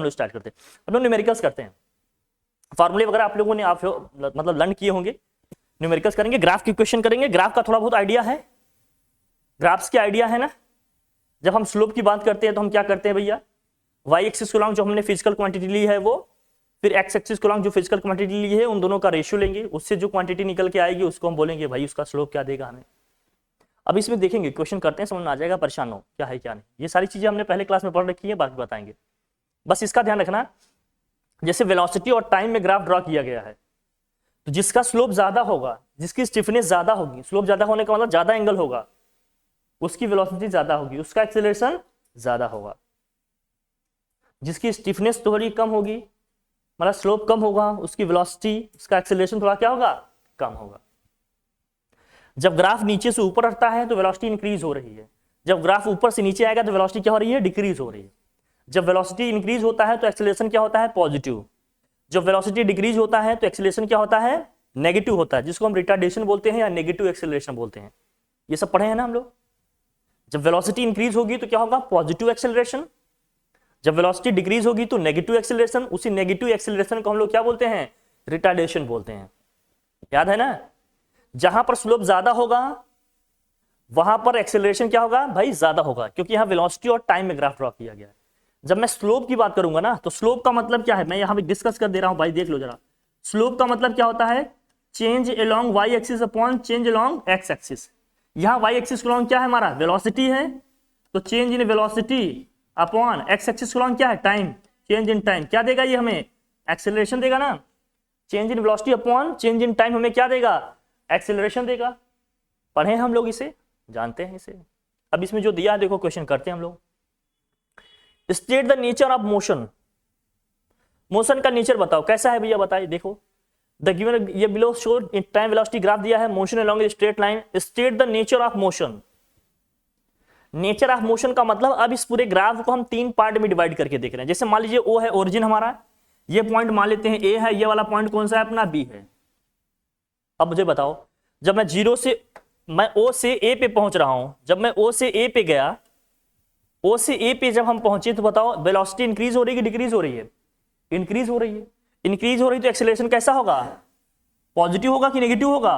लोग स्टार्ट करते हैं। हम लोग न्यूमेरिकल्स करते हैं, फॉर्मूले वगैरह आप लोगों ने मतलब लर्न किए होंगे। न्यूमेरिकल्स करेंगे, ग्राफ की क्वेश्चन करेंगे। ग्राफ का थोड़ा बहुत आइडिया है, ग्राफ्स के आइडिया है ना। जब हम स्लोप की बात करते हैं तो हम क्या करते हैं भैया, वाई एक्सिस को लॉन्ग जो हमने फिजिकल क्वांटिटी ली है वो, फिर एक्स एक्सिस को लॉन्ग जो फिजिकल क्वांटिटी ली है, उन दोनों का रेशियो लेंगे, उससे जो क्वांटिटी निकल के आएगी उसको हम बोलेंगे भाई उसका स्लोप क्या देगा हमें। अब इसमें देखेंगे, क्वेश्चन करते हैं, समझ में आ जाएगा, परेशान हो क्या है क्या नहीं। ये सारी चीजें हमने पहले क्लास में पढ़ रखी है, बाकी बताएंगे। बस इसका ध्यान रखना, जैसे वेलोसिटी और टाइम में ग्राफ ड्रॉ किया गया है, तो जिसका स्लोप ज्यादा होगा, जिसकी स्टिफनेस ज्यादा होगी, स्लोप ज्यादा होने का मतलब ज्यादा एंगल होगा, उसकी वेलोसिटी ज्यादा होगी, उसका एक्सेलरेशन ज्यादा होगा। जिसकी स्टिफनेस थोड़ी कम होगी, मतलब स्लोप कम होगा, उसकी वेलोसिटी, उसका एक्सेलरेशन थोड़ा क्या होगा, कम होगा। जब ग्राफ नीचे से ऊपर रहता है तो वेलोसिटी इंक्रीज हो रही है, जब ग्राफ ऊपर से नीचे आएगा तो वेलोसिटी क्या हो रही है, डिक्रीज हो रही है। जब वेलोसिटी इंक्रीज होता है तो एक्सेलरेशन क्या होता है, पॉजिटिव। जब वेलोसिटी डिक्रीज होता है तो एक्सेलरेशन क्या होता है, नेगेटिव होता है, जिसको हम रिटार्डेशन बोलते हैं या नेगेटिव एक्सेलरेशन बोलते हैं। ये सब पढ़े हैं ना हम लोग। जब वेलोसिटी इंक्रीज होगी तो क्या होगा, पॉजिटिव एक्सेलरेशन। जब वेलोसिटी डिक्रीज होगी तो नेगेटिव एक्सेलरेशन। उसी नेगेटिव एक्सेलरेशन को हम लोग क्या बोलते हैं, रिटार्डेशन बोलते हैं। याद है ना। जहां पर स्लोप ज्यादा होगा वहां पर एक्सेलरेशन क्या होगा भाई, ज्यादा होगा, क्योंकि यहां वेलोसिटी और टाइम में ग्राफ ड्रॉ किया गया है। जब मैं स्लोप की बात करूंगा ना, तो स्लोप का मतलब क्या है, मैं यहां पे डिस्कस कर दे रहा हूं भाई, देख लो जरा। स्लोप का मतलब क्या होता है, change along Y axis upon change along X axis. यहां वाई एक्सिस अलोंग क्या है हमारा, वेलोसिटी है, तो change in velocity upon X axis along क्या है, टाइम, चेंज इन टाइम। क्या देगा ये हमें, एक्सेलरेशन देगा ना। Change in velocity upon change in time हमें क्या देगा, एक्सेलरेशन देगा। पढ़े हम लोग इसे, जानते हैं इसे। अब इसमें जो दिया है देखो, क्वेश्चन करते हैं हम लोग। State the nature of motion. Motion का नेचर बताओ कैसा है भैया, बताइए। देखो द गिवन ये below show time velocity graph दिया है, motion along straight line. State the nature of motion. Nature of motion का मतलब, अब इस पूरे ग्राफ को हम तीन पार्ट में डिवाइड करके देख रहे हैं। जैसे मान लीजिए ओ है ओरिजिन हमारा, ये पॉइंट मान लेते हैं ए है, ये वाला पॉइंट कौन सा है अपना, बी है। अब मुझे बताओ, जब मैं जीरो से, मैं ओ से ए पे पहुंच रहा हूं, जब मैं ओ से ए पे गया, ओ से ए पे जब हम पहुंचे, तो बताओ वेलोसिटी इंक्रीज हो रही है कि डिक्रीज हो रही है, इंक्रीज हो रही है। इंक्रीज हो रही तो एक्सेलरेशन कैसा होगा, पॉजिटिव होगा कि नेगेटिव होगा।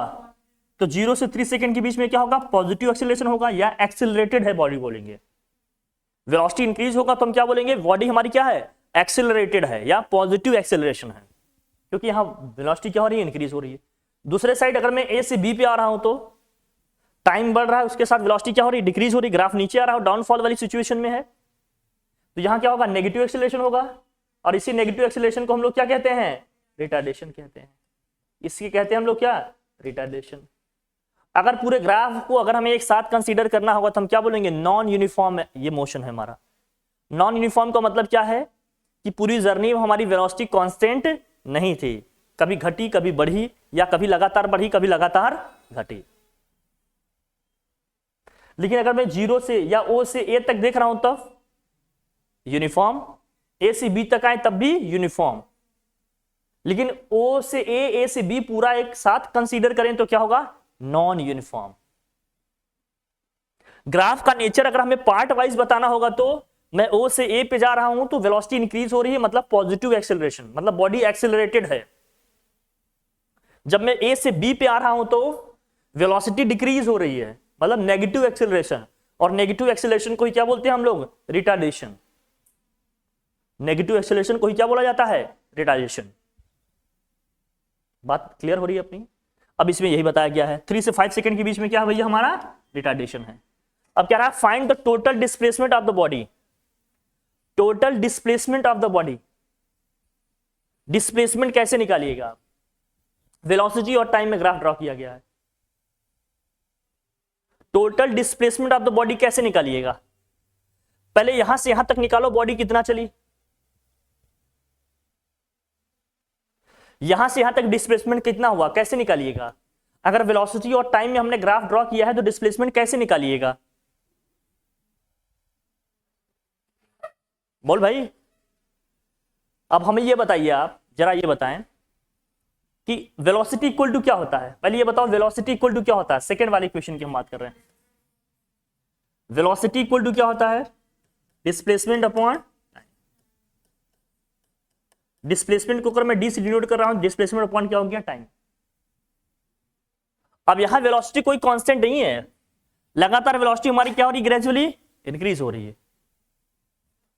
तो 0 से 3 सेकंड के बीच में क्या होगा, पॉजिटिव एक्सेलरेशन होगा, या एक्सेलरेटेड है बॉडी बोलेंगे। वेलोसिटी इंक्रीज होगा तो हम क्या बोलेंगे, बॉडी हमारी क्या है, एक्सेलरेटेड है या पॉजिटिव एक्सेलरेशन है, क्योंकि यहां वेलोसिटी क्या हो रही है, इंक्रीज हो रही है। दूसरे साइड अगर मैं ए से बी पे आ रहा हूं तो टाइम बढ़ रहा है, उसके साथ वेलोसिटी क्या हो रही है, डिक्रीज हो रही है, ग्राफ नीचे आ रहा है, डाउनफॉल वाली सिचुएशन में है, तो यहां क्या होगा, नेगेटिव एक्सेलरेशन होगा। और इसी नेगेटिव एक्सेलरेशन को हम लोग क्या कहते हैं, रिटार्डेशन कहते हैं। इसकी कहते हैं हम लोग क्या, रिटार्डेशन। अगर पूरे ग्राफ को अगर हमें एक साथ कंसीडर करना होगा तो हम क्या बोलेंगे, नॉन यूनिफॉर्म ये मोशन है हमारा। नॉन यूनिफॉर्म का मतलब क्या है, कि पूरी जर्नी में हमारी वेलोसिटी कांस्टेंट नहीं थी, कभी घटी कभी बढ़ी, या कभी लगातार बढ़ी कभी लगातार घटी। लेकिन अगर मैं 0 से या ओ से ए तक देख रहा हूं तब यूनिफॉर्म, ए से बी तक आए तब भी यूनिफॉर्म। लेकिन ओ से ए से बी पूरा एक साथ कंसीडर करें तो क्या होगा, नॉन यूनिफॉर्म। ग्राफ का नेचर अगर हमें पार्ट वाइज बताना होगा, तो मैं ओ से ए पे जा रहा हूं तो वेलोसिटी इंक्रीज हो रही है, मतलब पॉजिटिव एक्सेलरेशन, मतलब बॉडी एक्सेलरेटेड है। जब मैं ए से बी पे आ रहा हूं तो वेलोसिटी डिक्रीज हो रही है, मतलब नेगेटिव एक्सेलरेशन। और नेगेटिव एक्सेलरेशन को ही क्या बोलते हैं हम लोग, रिटार्डेशन। नेगेटिव एक्सेलरेशन को ही क्या बोला जाता है, रिटार्डेशन। बात क्लियर हो रही है अपनी। अब इसमें यही बताया गया है, 3 से 5 सेकंड के बीच में क्या है भैया, हमारा रिटार्डेशन है। अब क्या रहा, find the total displacement of the body. Total displacement of the body, displacement कैसे निकालिएगा, वेलोसिटी और टाइम में ग्राफ ड्रॉ किया गया है। Total displacement of the body कैसे निकालिएगा, पहले यहां से यहां तक निकालो, बॉडी कितना चली, यहां से यहां तक डिस्प्लेसमेंट कितना हुआ, कैसे निकालिएगा। अगर वेलोसिटी और टाइम में हमने ग्राफ ड्रॉ किया है तो डिस्प्लेसमेंट कैसे निकालिएगा, बोल भाई। अब हमें ये बताइए, आप जरा ये बताएं कि वेलोसिटी इक्वल टू क्या होता है। पहले ये बताओ वेलोसिटी इक्वल टू क्या होता है, सेकंड वाले क्वेश्चन की हम बात कर रहे हैं। वेलोसिटी इक्वल टू क्या होता है, डिस्प्लेसमेंट अपॉन। डिस्प्लेसमेंट को अगर मैं डी से डिनोट कर रहा हूं, डिस्प्लेसमेंट अपॉन क्या हो गया, टाइम। अब यहां वेलोसिटी कोई कांस्टेंट नहीं है, लगातार वेलोसिटी हमारी क्या हो रही है, ग्रेजुअली इंक्रीज हो रही है।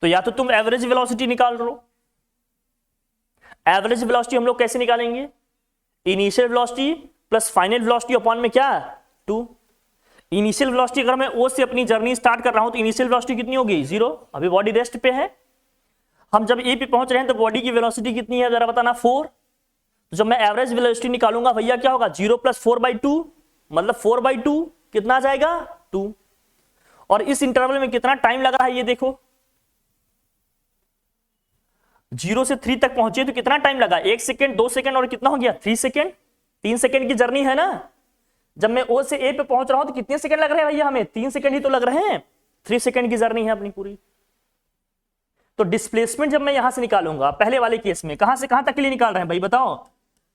तो या तो तुम एवरेज वेलोसिटी निकाल लो। एवरेज वेलोसिटी हम लोग कैसे निकालेंगे, initial velocity plus final velocity upon में क्या, 2। इनिशियल वेलोसिटी अगर मैं ओ से अपनी जर्नी स्टार्ट कर रहा हूं तो इनिशियल वेलोसिटी कितनी होगी, 0। अभी बॉडी रेस्ट पे है, हम जब ए पे पहुंच रहे हैं तो बॉडी की वेलोसिटी कितनी है जरा बताना, 4। तो जब मैं एवरेज वेलोसिटी निकालूंगा भैया क्या होगा, 0 + 4/2, मतलब 4/2 कितना आ जाएगा, 2। और इस इंटरवल में कितना टाइम लग रहा है ये देखो, 0 से 3 तक पहुंचे तो कितना टाइम लगा, 1 सेकेंड, 2 सेकेंड और कितना हो गया, 3 सेकेंड। 3 सेकेंड की जर्नी है ना। जब मैं ओ से ए पे पहुंच रहा हूं तो कितने सेकंड लग रहे हैं भैया, हमें 3 सेकंड ही तो लग रहे हैं। 3 सेकंड की जर्नी है अपनी पूरी। तो डिस्प्लेसमेंट जब मैं यहां से निकालूंगा, पहले वाले केस में कहां से कहां तक के लिए निकाल रहे हैं भाई बताओ,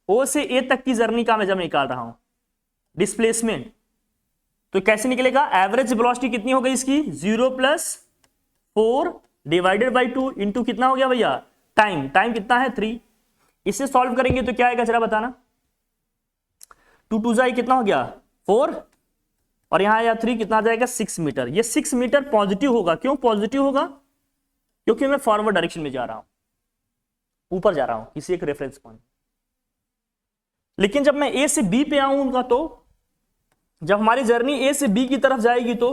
ओ से ए तक की जर्नी का मैं जब निकाल रहा हूं डिस्प्लेसमेंट, तो कैसे निकलेगा, एवरेज वेलोसिटी कितनी हो गई इसकी, 0 + 4 / 2 इंटू कितना हो गया भैया, टाइम। टाइम कितना है, 3। इसे सॉल्व करेंगे तो क्या आएगा जरा बताना, 2 2 जा कितना हो गया, 4, और यहां आया 3, कितना आ जाएगा, 6 मीटर। ये 6 मीटर पॉजिटिव होगा, क्यों पॉजिटिव होगा, क्योंकि मैं फॉरवर्ड डायरेक्शन में जा रहा हूं, ऊपर जा रहा हूं किसी एक रेफरेंस पॉइंट। लेकिन जब मैं ए से बी पे आऊंगा, तो जब हमारी जर्नी ए से बी की तरफ जाएगी तो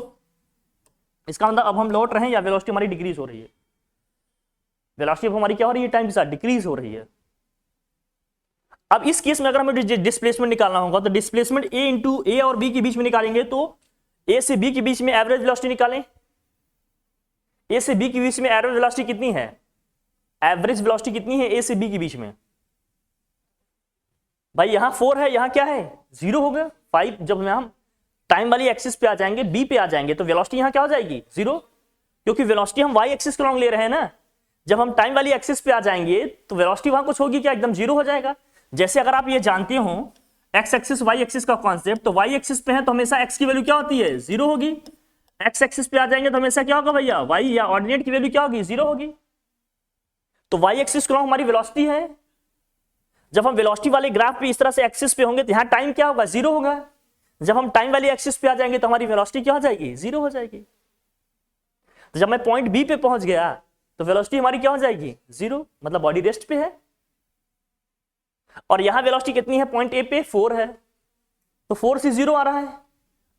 इसका मतलब अब हम लौट रहे हैं या वेलोसिटी हमारी डिक्रीज हो रही है, वेलोसिटी हमारी क्या हो रही है, टाइम के साथ डिक्रीज हो रही है। अब इस केस में अगर हमें डिस्प्लेसमेंट निकालना होगा तो डिस्प्लेसमेंट ए इंटू ए और बी के बीच में निकालेंगे, तो ए से बी के बीच में एवरेज वेलोसिटी निकालें। ए से बी के बीच में एवरेज वेलोसिटी कितनी है, एवरेज वेलोसिटी कितनी है ए से बी के बीच में भाई, यहां 4 है, यहां क्या है, 0 हो गया, 5। जब हम टाइम वाली एक्सिस पे आ जाएंगे, बी पे आ जाएंगे, तो वेलोसिटी यहां क्या हो जाएगी, 0, क्योंकि वेलोसिटी हम वाई एक्सिस के लॉन्ग ले रहे हैं ना। जब हम टाइम वाली एक्सिस पे आ जाएंगे तो वेलोसिटी वहां कुछ होगी क्या, एकदम 0 हो जाएगा। जैसे अगर आप ये जानते हो एक्स एक्सिस वाई एक्सिस का कॉन्सेप्ट, तो वाई एक्सिस पे है तो हमेशा एक्स की वैल्यू क्या होती है, 0 होगी। एक्स एक्सिस पे आ जाएंगे तो हमेशा क्या होगा भैया, वाई या ऑर्डिनेट की वैल्यू क्या होगी, 0 होगी। तो वाई एक्सिस के लॉन्ग हमारी वेलोसिटी है। जब हम वेलोसिटी वाले ग्राफ पे इस तरह से एक्सिस पे होंगे तो यहां टाइम क्या होगा, 0 होगा। जब हम टाइम वाली एक्सिस पे आ जाएंगे तो हमारी वेलोसिटी क्या हो जाएगी, 0 हो जाएगी। तो जब मैं पॉइंट बी पे पहुंच गया तो वेलोसिटी हमारी क्या हो जाएगी, 0, मतलब बॉडी रेस्ट पे है। और यहां वेलोसिटी कितनी है, पॉइंट ए पे 4 है, तो 4 से 0 आ रहा है।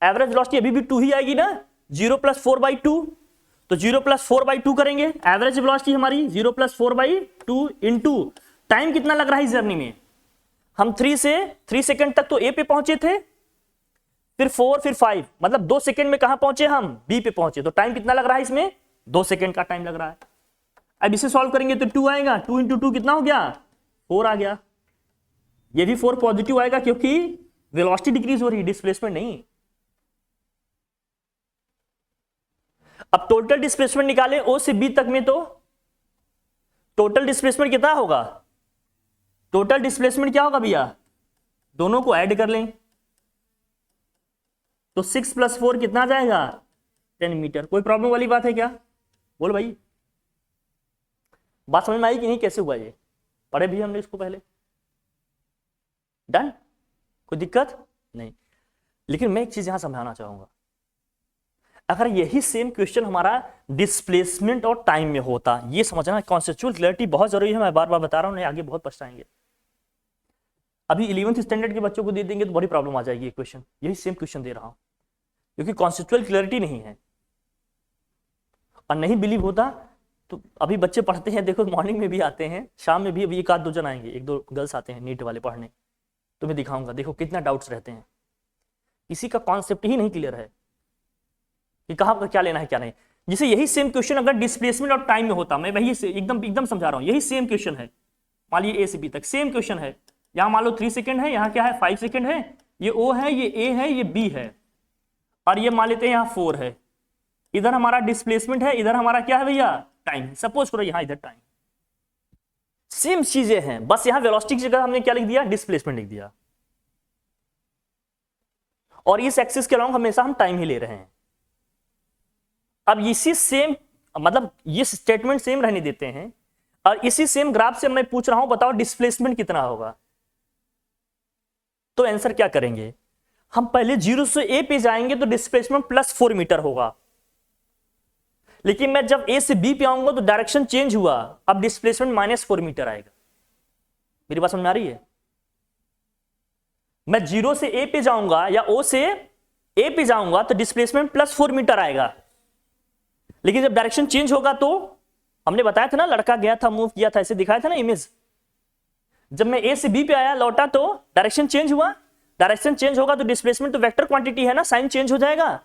एवरेज वेलोसिटी अभी भी 2 ही आएगी ना, 0 + 4/2, तो 0 + 4/2 करेंगे। एवरेज वेलोसिटी हमारी 0 + 4/2 इंटू टाइम कितना लग रहा है इस जर्नी में, हम 3 से 3 सेकंड तक तो ए पे पहुंचे थे, फिर 4, फिर 5, मतलब 2 सेकंड में कहां पहुंचे, हम बी पे पहुंचे। तो टाइम कितना लग रहा है इसमें, 2 सेकंड का टाइम लग रहा है। अब इसे सॉल्व करेंगे तो 2 आएगा, 2 × 2 कितना हो गया, 4 आ गया। ये भी 4 पॉजिटिव आएगा क्योंकि वेलोसिटी डिक्रीज हो रही है, डिस्प्लेसमेंट नहीं। अब टोटल डिस्प्लेसमेंट निकालें ओ से बी तक में, तो टोटल डिस्प्लेसमेंट कितना होगा, टोटल डिस्प्लेसमेंट क्या होगा भैया, दोनों को ऐड कर लें तो 6 + 4 कितना आ जाएगा, 10 मीटर। कोई प्रॉब्लम वाली बात है क्या, बोल भाई, बात समझ में आई कि नहीं, कैसे हुआ ये, पढ़े भी हमने इसको पहले, डन, कोई दिक्कत नहीं। लेकिन मैं एक चीज यहां समझाना चाहूंगा, अगर यही सेम क्वेश्चन हमारा डिस्प्लेसमेंट और टाइम में होता, ये समझना कॉन्सेप्चुअल क्लैरिटी बहुत जरूरी है, मैं बार बार बता रहा हूं, आगे बहुत पछताएंगे। अभी 11th स्टैंडर्ड के बच्चों को दे देंगे तो बड़ी प्रॉब्लम आ जाएगी, ये क्वेश्चन, यही सेम क्वेश्चन दे रहा हूं, क्योंकि कॉन्सेप्चुअल क्लैरिटी नहीं है और नहीं बिलीव होता। तो अभी बच्चे पढ़ते हैं, देखो मॉर्निंग में भी आते हैं, शाम में भी अभी 1 आध 2 जन आएंगे, 1 2 गर्ल्स आते हैं नीट वाले पढ़ने, तो मैं दिखाऊंगा, देखो कितना डाउट्स रहते हैं, किसी का कॉन्सेप्ट ही नहीं क्लियर है कि कहां पर क्या लेना है क्या नहीं। जिसे यही सेम क्वेश्चन अगर डिस्प्लेसमेंट और टाइम में होता, मैं वही एकदम समझा रहा हूं, यही सेम क्वेश्चन है, मान लीजिए ए से बी तक सेम क्वेश्चन है, यहां मान लो 3 सेकंड है, यहां क्या है 5 सेकंड है, ये ओ है, ये ए है, ये बी है, और ये मान लेते हैं यहां 4 है, इधर हमारा डिस्प्लेसमेंट है, इधर हमारा क्या है भैया, टाइम। सपोज करो यहां इधर टाइम, सेम चीजें हैं, बस यहां वेलोसिटी की जगह हमने क्या लिख दिया, डिस्प्लेसमेंट लिख दिया, और इस एक्सिस के अलॉन्ग हमेशा हम टाइम ही ले रहे हैं। अब इसी सेम, मतलब ये स्टेटमेंट सेम रहने देते हैं। और इसी सेम ग्राफ से मैं पूछ रहा हूं बताओ डिस्प्लेसमेंट कितना होगा। तो आंसर क्या करेंगे, हम पहले 0 से ए पे जाएंगे तो डिस्प्लेसमेंट +4 मीटर होगा, लेकिन मैं जब ए से बी पे आऊंगा तो डायरेक्शन चेंज हुआ, अब डिस्प्लेसमेंट -4 मीटर आएगा। मेरी बात समझ में आ रही है? मैं 0 से ए पे जाऊंगा या ओ से ए पे जाऊंगा तो डिस्प्लेसमेंट +4 मीटर आएगा, लेकिन जब डायरेक्शन चेंज होगा तो हमने बताया था ना, लड़का गया था मूव किया था, ऐसे दिखाया था ना इमेज। जब मैं ए से बी पे आया लौटा तो डायरेक्शन चेंज हुआ, डायरेक्शन चेंज होगा तो डिस्प्लेसमेंट तो वेक्टर क्वांटिटी है ना, साइन चेंज हो जाएगा।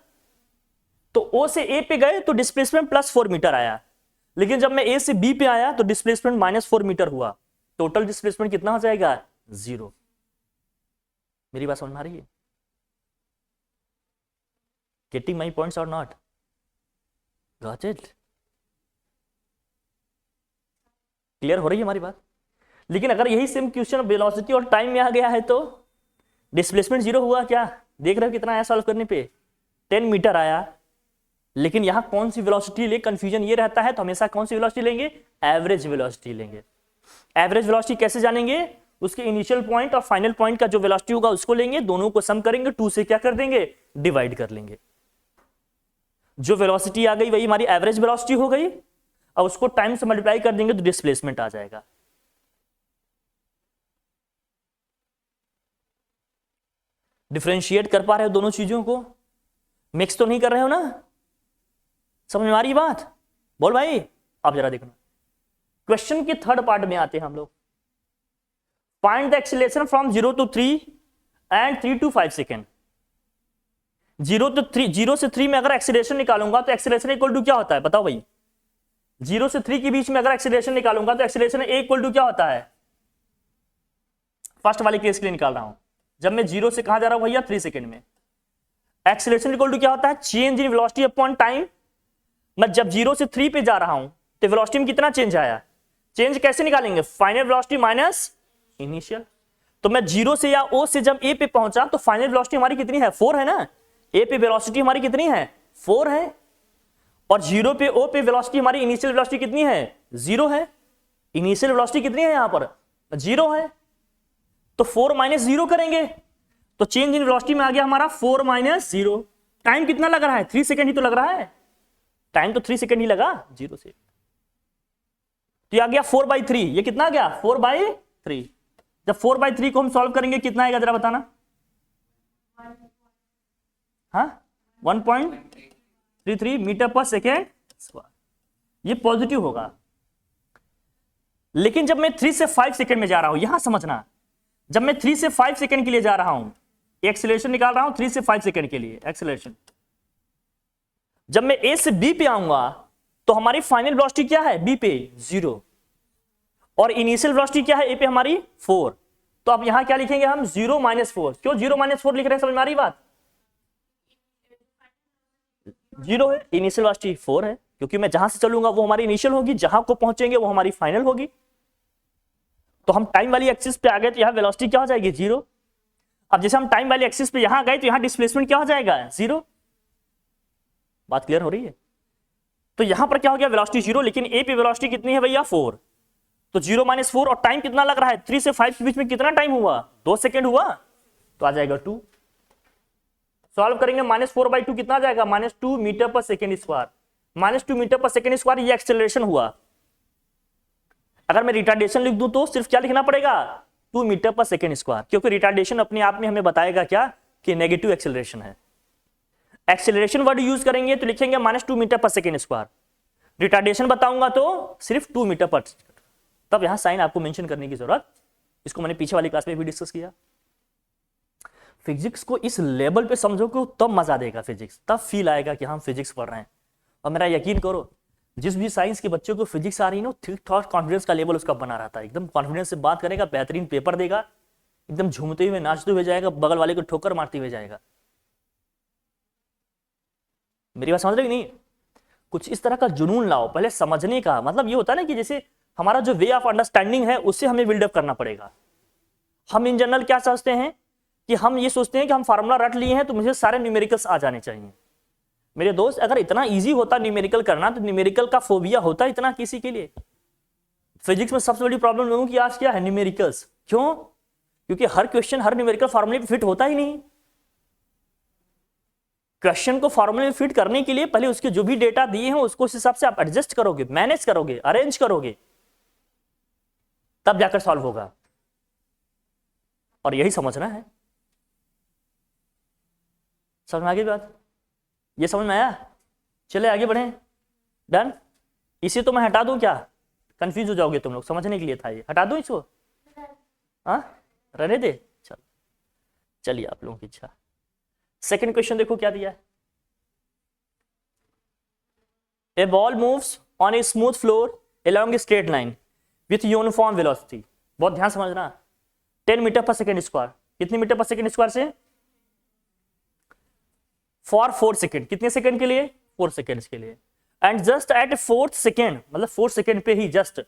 तो ओ से ए पे गए तो डिस्प्लेसमेंट +4 मीटर आया, लेकिन जब मैं ए से बी पे आया तो डिस्प्लेसमेंट -4 मीटर हुआ। टोटल डिस्प्लेसमेंट कितना हो जाएगा, 0। मेरी बात समझ में आ रही है? गेटिंग माई पॉइंट्स और नॉट? Got it? क्लियर हो रही है हमारी बात? लेकिन अगर यही सेम क्वेश्चन वेलोसिटी और टाइम में आ गया है तो डिस्प्लेसमेंट 0 हुआ क्या? देख रहे हो कितना आया सॉल्व करने पे, 10 मीटर आया, लेकिन यहां कौन सी वेलोसिटी ले, कंफ्यूजन ये रहता है, तो हमेशा कौन सी वेलोसिटी लेंगे, एवरेज वेलोसिटी लेंगे। एवरेज वेलोसिटी कैसे जानेंगे, उसके इनिशियल पॉइंट और फाइनल पॉइंट का जो वेलोसिटी होगा उसको लेंगे, दोनों को सम करेंगे, 2 से क्या कर देंगे, डिवाइड कर लेंगे। जो वेलोसिटी आ गई वही हमारी एवरेज वेलोसिटी हो गई, और उसको टाइम से मल्टीप्लाई कर देंगे तो डिस्प्लेसमेंट आ जाएगा। डिफरेंशिएट कर पा रहे हो दोनों चीजों को? मिक्स तो नहीं कर रहे हो ना? समझ में आ रही बात? बोल भाई। अब जरा देखना, क्वेश्चन के थर्ड पार्ट में आते हैं हम लोग। Find the acceleration from 0 to 3 and 3 to 5 second. 0 से 3 में अगर एक्सीलरेशन निकालूंगा तो एक्सीलरेशन इक्वल टू क्या होता है, बताओ भाई। 0 से 3 के बीच में अगर एक्सीलरेशन निकालूंगा तो एक्सीलरेशन ए इक्वल टू क्या होता है, फर्स्ट वाले केस के लिए निकाल रहा हूं, जब मैं 0 से कहां जा रहा हूं भैया, 3 सेकेंड में। एक्सीलरेशन इक्वल टू क्या होता है, change in velocity upon time. मैं जब 0 से 3 पे जा रहा हूं तो वेलोसिटी में कितना चेंज आया, चेंज कैसे निकालेंगे, फाइनल वेलोसिटी माइनस इनिशियल। तो मैं 0 से या ओ से जब ए पे पहुंचा तो फाइनल वेलोसिटी हमारी कितनी है, 4 है ना। ए पे वेलोसिटी हमारी कितनी है, 4 है, और 0 पे ओ पे वेलोसिटी हमारी इनिशियल वेलोसिटी कितनी है, 0 है। इनिशियल वेलोसिटी कितनी है यहां पर, 0 है। तो 4 - 0 करेंगे तो चेंज इन वेलोसिटी में आ गया हमारा 4 - 0। टाइम कितना लग रहा है, 3 सेकेंड ही तो लग रहा है, टाइम तो 3 सेकेंड ही लगा 0 से। तो ये आ गया 4/3, ये कितना आ गया, 4/3। जब 4/3 को हम सॉल्व करेंगे कितना आएगा जरा बताना, हाँ 1.33 मीटर पर सेकेंड स्क्वायर, ये पॉजिटिव होगा। लेकिन जब मैं 3 से 5 सेकेंड में जा रहा हूं, यहां समझना, जब मैं 3 से 5 सेकेंड के लिए जा रहा हूं, एक्सीलरेशन निकाल रहा हूं 3 से 5 सेकेंड के लिए एक्सीलरेशन, जब मैं ए से बी पे आऊंगा तो हमारी फाइनल वेलोसिटी क्या है, बी पे 0, और इनिशियल वेलोसिटी क्या है, ए पे हमारी 4। तो अब यहां क्या लिखेंगे हम, 0 - 4। क्यों 0 - 4 लिख रहे हैं, समझ में आ रही बात? 0 है, इनिशियल वेलोसिटी 4 है, क्योंकि मैं जहां से चलूंगा वो हमारी इनिशियल होगी, जहां को पहुंचेंगे वो हमारी फाइनल होगी। तो हम टाइम वाली एक्सिस पे आ गए तो यहां वेलोसिटी क्या हो जाएगी, 0। अब जैसे हम टाइम वाली एक्सिस पे यहां गए तो यहां डिस्प्लेसमेंट क्या हो जाएगा, 0। बात क्लियर हो रही है? तो यहां पर क्या हो गया, वेलोसिटी 0, लेकिन ए पे वेलोसिटी कितनी है भैया, 4। तो 0 - 4, और टाइम कितना लग रहा है, 3 से 5 के बीच में कितना टाइम हुआ, 2 सेकेंड हुआ, तो आ जाएगा 2। सॉल्व करेंगे, -4/2 कितना आ जाएगा, -2 मीटर पर सेकेंड स्क्वायर। -2 मीटर पर सेकेंड स्क्वायर ये एक्सेलरेशन हुआ। अगर मैं रिटार्डेशन लिख दूं तो सिर्फ क्या लिखना पड़ेगा, 2 मीटर पर सेकेंड स्क्वायर, क्योंकि रिटार्डेशन अपने आप में हमें बताएगा क्या, कि नेगेटिव एक्सेलरेशन है। एक्सेलरेशन वर्ड यूज करेंगे तो लिखेंगे -2 मीटर पर सेकेंड स्क्वायर, रिटार्डेशन बताऊंगा तो सिर्फ 2 मीटर पर, तब यहां साइन आपको मेंशन करने की जरूरत, इसको मैंने पीछे वाली क्लास में भी डिस्कस किया। फिजिक्स को इस लेवल पे समझोगे तब मजा देगा फिजिक्स, तब फील आएगा कि हम फिजिक्स पढ़ रहे हैं। और मेरा यकीन करो, जिस भी साइंस के बच्चों को फिजिक्स आ रही है ना, ठीक ठाक कॉन्फिडेंस का लेवल उसका बना रहता है, एकदम कॉन्फिडेंस से बात करेगा, बेहतरीन पेपर देगा, एकदम झूमते हुए नाचते हुए जाएगा, बगल वाले को ठोकर मारते हुए जाएगा। मेरी बात समझ रहे नहीं? कुछ इस तरह का जुनून लाओ, पहले समझने का मतलब ये होता है ना कि जैसे हमारा जो वे ऑफ अंडरस्टैंडिंग है उससे हमें बिल्डअप करना पड़ेगा। हम इन जनरल क्या सोचते हैं कि हम ये सोचते हैं कि हम फार्मूला रट लिए हैं तो मुझे सारे न्यूमेरिकल्स आ जाने चाहिए। मेरे दोस्त, अगर इतना इजी होता न्यूमेरिकल करना तो न्यूमेरिकल का फोबिया होता इतना किसी के लिए? फिजिक्स में सबसे बड़ी प्रॉब्लम लोगों की आज क्या है? न्यूमेरिकल्स। क्यों? क्योंकि हर क्वेश्चन हर न्यूमेरिकल फॉर्मूले पे फिट होता ही नहीं। क्वेश्चन को फॉर्मूले में फिट करने के लिए पहले उसके जो भी डेटा दिए हैं उसको उस हिसाब से आप एडजस्ट करोगे, मैनेज करोगे, अरेंज करोगे, तब जाकर सॉल्व होगा। और यही समझना है। समझ में आ गई बात? ये समझ में आया? चले आगे बढ़े। डन। इसे तो मैं हटा दूं क्या? कंफ्यूज हो जाओगे तुम लोग, समझने के लिए था ये। हटा दूं इसको? हाँ, रहने दे। चल चलिए, आप लोगों की इच्छा। सेकंड क्वेश्चन देखो क्या दिया है। A ball moves on a smooth floor along a straight line with uniform velocity। बहुत ध्यान समझना। 10 मीटर पर सेकेंड स्क्वायर। कितने मीटर पर सेकेंड स्क्वायर से? For 4 second. कितने सेकेंड के लिए? 4 सेकेंड्स के लिए। And just eight 4th second, मतलब 4 सेकेंड पे ही just,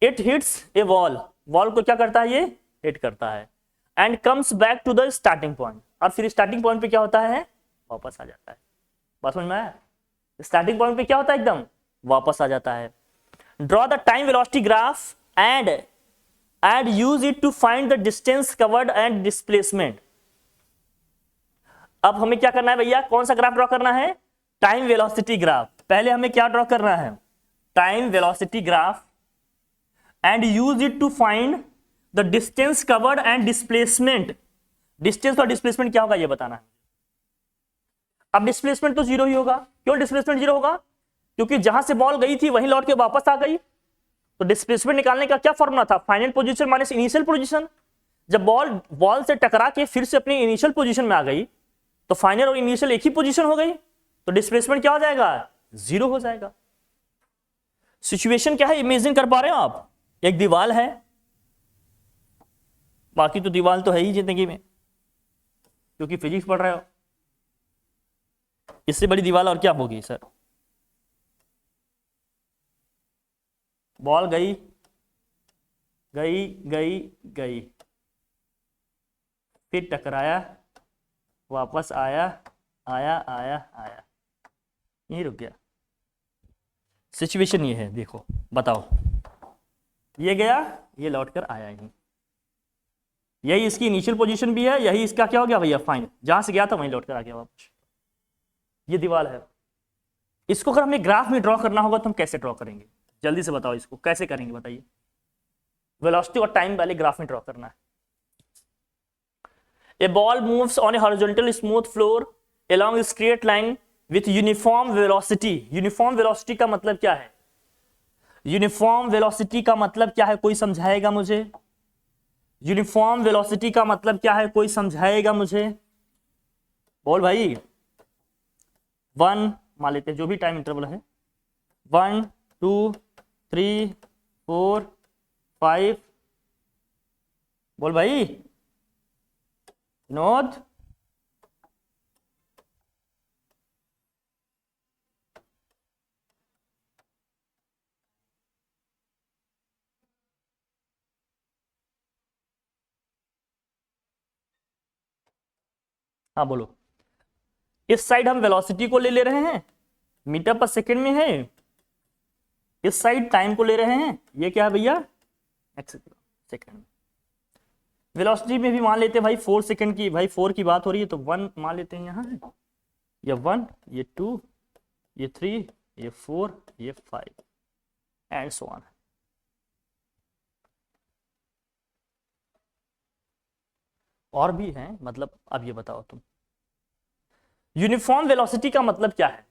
it hits a wall. Wall को क्या करता है? ये हिट करता है। And comes back to the starting point. और फिर स्टार्टिंग पॉइंट पे क्या होता है? वापस आ जाता है। बात समझ में आया? स्टार्टिंग पॉइंट पे क्या होता है? एकदम वापस आ जाता है। Draw the time velocity graph and use it to find the distance covered and displacement. अब हमें क्या करना है भैया? कौन सा ग्राफ ड्रॉ करना है? Time velocity graph. पहले हमें क्या ड्रॉ करना है? Time velocity graph and use it to find the distance covered and displacement. Distance और डिस्प्लेसमेंट क्या होगा ये बताना है। अब डिस्प्लेसमेंट तो जीरो ही होगा। क्यों डिस्प्लेसमेंट जीरो होगा? क्योंकि जहां से बॉल गई थी वहीं लौट के वापस आ गई। तो डिस्प्लेसमेंट निकालने का क्या फॉर्मूला था? Final position minus initial position. जब बॉल से टकरा के फिर से अपनी इनिशियल पोजीशन में आ गई तो फाइनल और इनिशियल एक ही पोजीशन हो गई, तो डिस्प्लेसमेंट क्या हो जाएगा? जीरो हो जाएगा। सिचुएशन क्या है इमेजिन कर पा रहे हो आप? एक दीवार है, बाकी तो दीवार तो है ही जिंदगी में, क्योंकि फिजिक्स पढ़ रहे हो। इससे बड़ी दीवार और क्या होगी सर? बॉल गई गई गई गई, फिर टकराया, वापस आया, आया आया आया, यही रुक गया। सिचुएशन ये है, देखो बताओ, ये गया, ये लौट कर आया ही, यही इसकी इनिशियल पोजीशन भी है, यही इसका क्या हो गया भैया? फाइनल। जहां से गया था वहीं लौट कर आ गया वापस। ये दीवार है। इसको अगर हमें ग्राफ में ड्रॉ करना होगा तो हम कैसे ड्रॉ करेंगे? जल्दी से बताओ, इसको कैसे करेंगे बताइए। वेलोसिटी और टाइम वाले ग्राफ में ड्रॉ करना है। A ball moves on a horizontal smooth floor along a straight line with uniform velocity। Uniform velocity का मतलब क्या है? यूनिफॉर्म वेलोसिटी का मतलब क्या है? कोई समझाएगा मुझे? यूनिफॉर्म वेलोसिटी का मतलब क्या है? कोई समझाएगा मुझे? बोल भाई। 1 मान लेते हैं, जो भी टाइम इंटरवल है, 1 2 3 4 5। बोल भाई। विनोद। हाँ बोलो। इस साइड हम वेलोसिटी को ले रहे हैं, मीटर पर सेकंड में है। इस साइड टाइम को ले रहे हैं, ये क्या है भैया? एक्स सेकंड में। वेलोसिटी में भी मान लेते हैं भाई 4 सेकंड की, भाई 4 की बात हो रही है तो 1 मान लेते हैं यहाँ, ये 1, ये 2, ये 3, ये 4, ये 5 एंड सो ऑन। और भी हैं, मतलब अब ये बताओ तुम, यूनिफॉर्म वेलोसिटी का मतलब क्या है?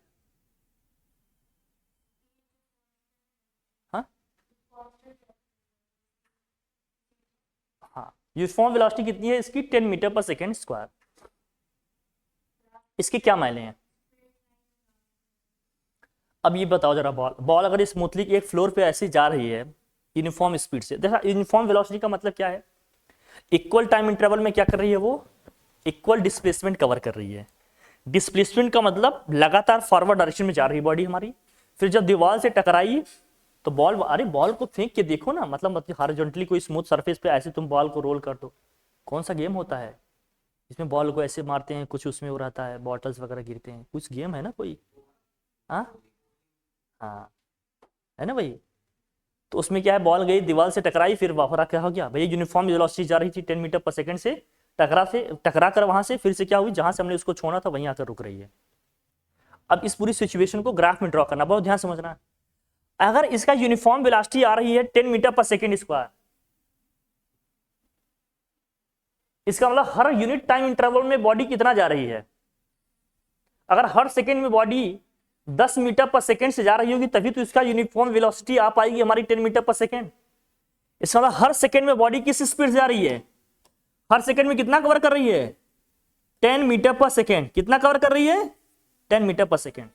हाँ हाँ, यूनिफॉर्म वेलोसिटी कितनी है इसकी? 10 मीटर पर सेकेंड स्क्वायर। इसके क्या मायने हैं? अब ये बताओ जरा, बॉल अगर स्मूथली एक फ्लोर पे ऐसे जा रही है यूनिफॉर्म स्पीड से, देखा यूनिफॉर्म वेलोसिटी का मतलब क्या है? इक्वल टाइम इंटरवल में क्या कर रही है वो? इक्वल डिस्प्लेसमेंट कवर कर रही है। डिस्प्लेसमेंट का मतलब लगातार फॉरवर्ड डायरेक्शन में जा रही बॉडी हमारी। फिर जब दीवार से टकराई तो बॉल, अरे बॉल को फेंक के देखो ना, मतलब हॉरिजॉन्टली कोई स्मूथ सरफेस पे ऐसे तुम बॉल को रोल कर दो। कौन सा गेम होता है इसमें बॉल को ऐसे मारते हैं, कुछ उसमें वो रहता है, बॉटल्स वगैरह गिरते हैं, कुछ गेम है ना कोई? हाँ हाँ, है ना भाई? तो उसमें क्या है, बॉल गई दीवार से टकराई, फिर वापस क्या हो गया भैया, यूनिफॉर्म वेलोसिटी जा रही थी 10 मीटर पर सेकंड से, टकरा कर वहां से फिर से क्या हुई, जहां से हमने उसको छोड़ा था वहीं आकर रुक रही है। अब इस पूरी सिचुएशन को ग्राफ में ड्रॉ करना, बहुत ध्यान समझना। अगर इसका यूनिफॉर्म वेलोसिटी आ रही है 10 मीटर पर सेकंड स्क्वायर, इसका मतलब हर यूनिट टाइम इंटरवल में बॉडी कितना जा रही है। अगर हर सेकंड में बॉडी 10 मीटर पर सेकंड से जा रही होगी तभी तो इसका यूनिफॉर्म वेलोसिटी आ पाएगी हमारी 10 मीटर पर सेकंड। इसका मतलब हर सेकंड में बॉडी किस स्पीड से जा रही है, हर सेकंड में कितना कवर कर रही है, 10 मीटर पर सेकंड। कितना कवर कर रही है, 10 मीटर पर सेकंड।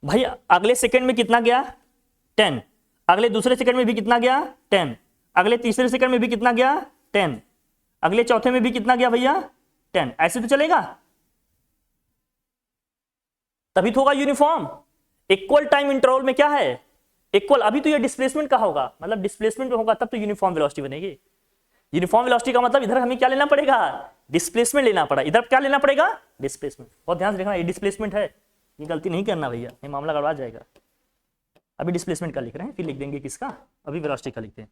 भाई अगले सेकंड में कितना गया, 10। अगले दूसरे सेकंड में भी कितना गया, 10। अगले तीसरे सेकंड में भी कितना गया, 10। अगले चौथे में भी कितना गया भैया, 10। ऐसे तो चलेगा, तभी तो होगा यूनिफॉर्म। इक्वल टाइम इंटरवल में क्या है, इक्वल। अभी तो ये डिस्प्लेसमेंट का होगा, मतलब डिस्प्लेसमेंट में होगा तब तो यूनिफॉर्म वेलोसिटी बनेगी। यूनिफॉर्म वेलोसिटी का मतलब इधर हमें क्या लेना पड़ेगा, डिस्प्लेसमेंट लेना पड़ा, इधर क्या लेना पड़ेगा, डिस्प्लेसमेंट। बहुत ध्यान से देखना, ये डिस्प्लेसमेंट है, ये गलती नहीं करना भैया, ये मामला गड़बड़ा जाएगा। अभी डिस्प्लेसमेंट का लिख रहे हैं, फिर लिख देंगे किसका, अभी वेलोसिटी का लिखते हैं।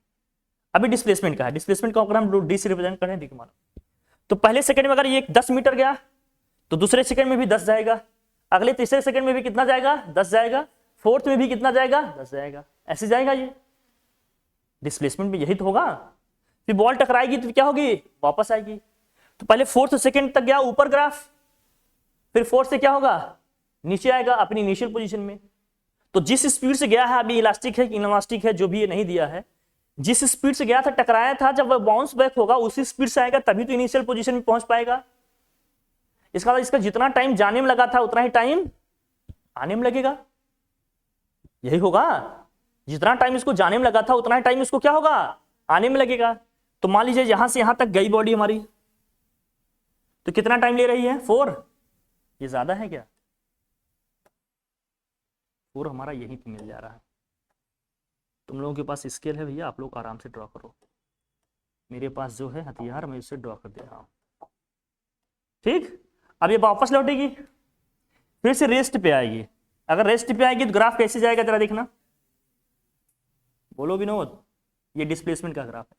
अभी डिस्प्लेसमेंट का है, डिस्प्लेसमेंट का अगर हम डी से रिप्रेजेंट करें, देखिए मानो तो पहले सेकंड में अगर ये 10 मीटर गया तो दूसरे सेकंड में भी 10 जाएगा, अगले तीसरे सेकंड में भी कितना जाएगा, 10 जाएगा, फोर्थ में भी कितना जाएगा, 10 जाएगा, ऐसे जाएगा। ये डिस्प्लेसमेंट में यही तो होगा। फिर बॉल टकराएगी तो क्या होगी, वापस आएगी। तो पहले फोर्थ सेकंड तक गया ऊपर ग्राफ, फिर फोर्थ से क्या होगा, नीचे आएगा अपनी इनिशियल पोजीशन में। तो जिस स्पीड से गया है, अभी इलास्टिक है कि इनलास्टिक है जो भी ये नहीं दिया है, जिस स्पीड से गया था, टकराया था, जब वह बाउंस बैक होगा उसी स्पीड से आएगा तभी तो इनिशियल पोजीशन में पहुंच पाएगा। इसका मतलब इसका जितना टाइम जाने में लगा था उतना ही टाइम आने में लगेगा, यही होगा। जितना टाइम इसको जाने में लगा था उतना ही टाइम इसको क्या होगा, आने में लगेगा। तो मान लीजिए यहां से यहां तक गई बॉडी हमारी, तो कितना टाइम ले रही है, 4। ये ज्यादा है क्या, 4 हमारा यहीं पे मिल जा रहा है। तुम लोगों के पास स्केल है भैया, आप लोग आराम से ड्रॉ करो, मेरे पास जो है हथियार मैं उससे ड्रॉ कर दे रहा हूं, ठीक। अब ये वापस लौटेगी, फिर से रेस्ट पे आएगी। अगर रेस्ट पे आएगी तो ग्राफ कैसे जाएगा जरा देखना, बोलो विनोद। ये डिस्प्लेसमेंट का ग्राफ है,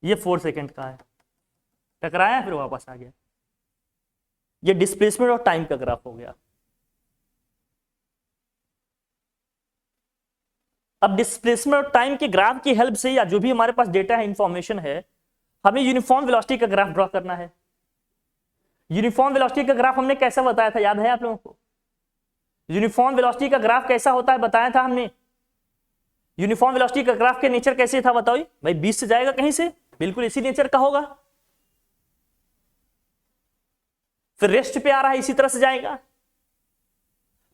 ये 4 सेकंड का है, टकराया फिर वापस आ गया। ये डिस्प्लेसमेंट और टाइम का ग्राफ हो गया। अब डिस्प्लेसमेंट और टाइम के ग्राफ की हेल्प से, या जो भी हमारे पास डेटा है, इंफॉर्मेशन है, हमें यूनिफॉर्म वेलोसिटी का ग्राफ ड्रॉ करना है। यूनिफॉर्म वेलोसिटी का ग्राफ हमने कैसा बताया था, याद है आप लोगों को। यूनिफॉर्म वेलोसिटी का ग्राफ कैसा होता है बताया था हमने। यूनिफॉर्म वेलोसिटी का ग्राफ के नेचर कैसे था बताओ भाई, 20 से जाएगा कहीं से, बिल्कुल इसी नेचर का होगा। फिर रेस्ट पे आ रहा है, इसी तरह से जाएगा।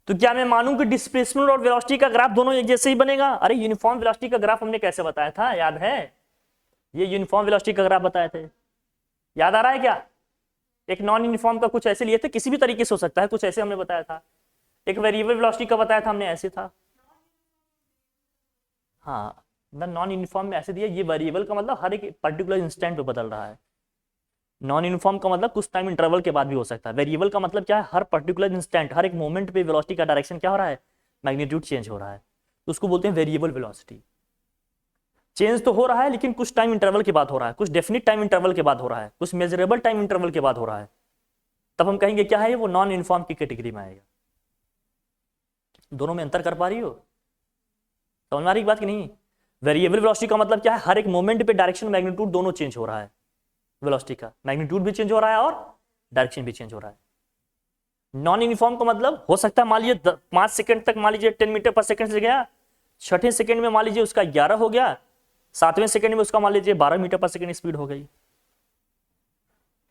तो क्या मैं मानूं कि डिस्प्लेसमेंट और वेलोसिटी का ग्राफ दोनों एक जैसे ही बनेगा। अरे यूनिफॉर्म वेलोसिटी का ग्राफ हमने कैसे बताया था, याद है। ये यूनिफॉर्म वेलोसिटी का ग्राफ बताए थे, याद आ रहा है क्या। एक नॉन यूनिफॉर्म का कुछ ऐसे लिए थे, किसी भी तरीके से हो सकता है, कुछ ऐसे हमने बताया था। एक वेरिएबल वेलोसिटी का बताया था हमने, ऐसे था। हाँ, नॉन यूनिफॉर्म में ऐसे दिया। ये वेरिएबल का मतलब हर एक पर्टिकुलर इंस्टेंट पे बदल रहा है। नॉन यूनिफॉर्म का मतलब कुछ टाइम इंटरवल के बाद भी हो सकता है। वेरिएबल का मतलब क्या है, हर पर्टिकुलर इंस्टेंट, हर एक मोमेंट पे वेलोसिटी का डायरेक्शन क्या हो रहा है, मैग्नीट्यूड चेंज हो रहा है, तो उसको बोलते हैं वेरिएबल वेलोसिटी। चेंज तो हो रहा है लेकिन कुछ टाइम इंटरवल के बाद हो रहा है, कुछ डेफिनिट टाइम इंटरवल के बाद हो रहा है, कुछ मेजरेबल टाइम इंटरवल के बाद हो रहा है, तब हम कहेंगे क्या है, वो नॉन यूनिफॉर्म की कैटेगरी में आएगा। दोनों में अंतर कर पा रही हो, समझ में आ रही बात कि नहीं। वेरिएबल वेलोसिटी का मतलब क्या है, हर एक मोमेंट पे डायरेक्शन मैग्नीट्यूड दोनों चेंज हो रहा है। वेलोसिटी का मैग्नीट्यूड भी चेंज हो रहा है और डायरेक्शन भी चेंज हो रहा है। नॉन यूनिफॉर्म का मतलब हो सकता है मान लीजिए 5 सेकंड तक मान लीजिए 10 मीटर पर सेकंड से गया, छठे सेकंड में मान लीजिए उसका 11 हो गया, 7वें सेकंड में उसका मान लीजिए 12 मीटर पर सेकंड स्पीड हो गई,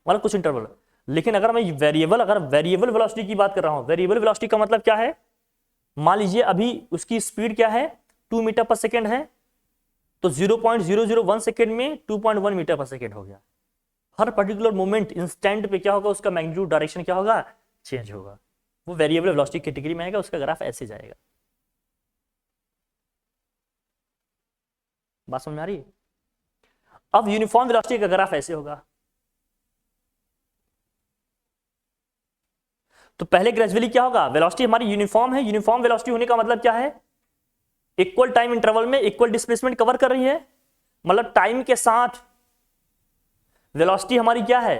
मतलब कुछ इंटरवल। लेकिन अगर मैं वेरिएबल वेलोसिटी की बात कर रहा हूं, वेरिएबल वेलोसिटी का मतलब क्या है, मान लीजिए अभी उसकी स्पीड क्या है, 2 मीटर पर सेकंड है, तो 0.001 सेकंड में 2.1 मीटर पर सेकंड हो गया। हर पर्टिकुलर मोमेंट इंस्टेंट पे क्या होगा, उसका मैग्नीट्यूड डायरेक्शन क्या होगा, चेंज होगा। वो वेरिएबल वेलोसिटी कैटेगरी में आएगा, उसका ग्राफ ऐसे जाएगा। बात समझ में आ रही है। अब यूनिफॉर्म वेलोसिटी का ग्राफ ऐसे होगा। तो पहले ग्रेजुअली क्या होगा, वेलोसिटी हमारी यूनिफॉर्म है, यूनिफॉर्म वेलोसिटी होने का मतलब क्या है, इक्वल टाइम इंटरवल में इक्वल डिस्प्लेसमेंट कवर कर रही है, मतलब टाइम के साथ वेलोसिटी हमारी क्या है,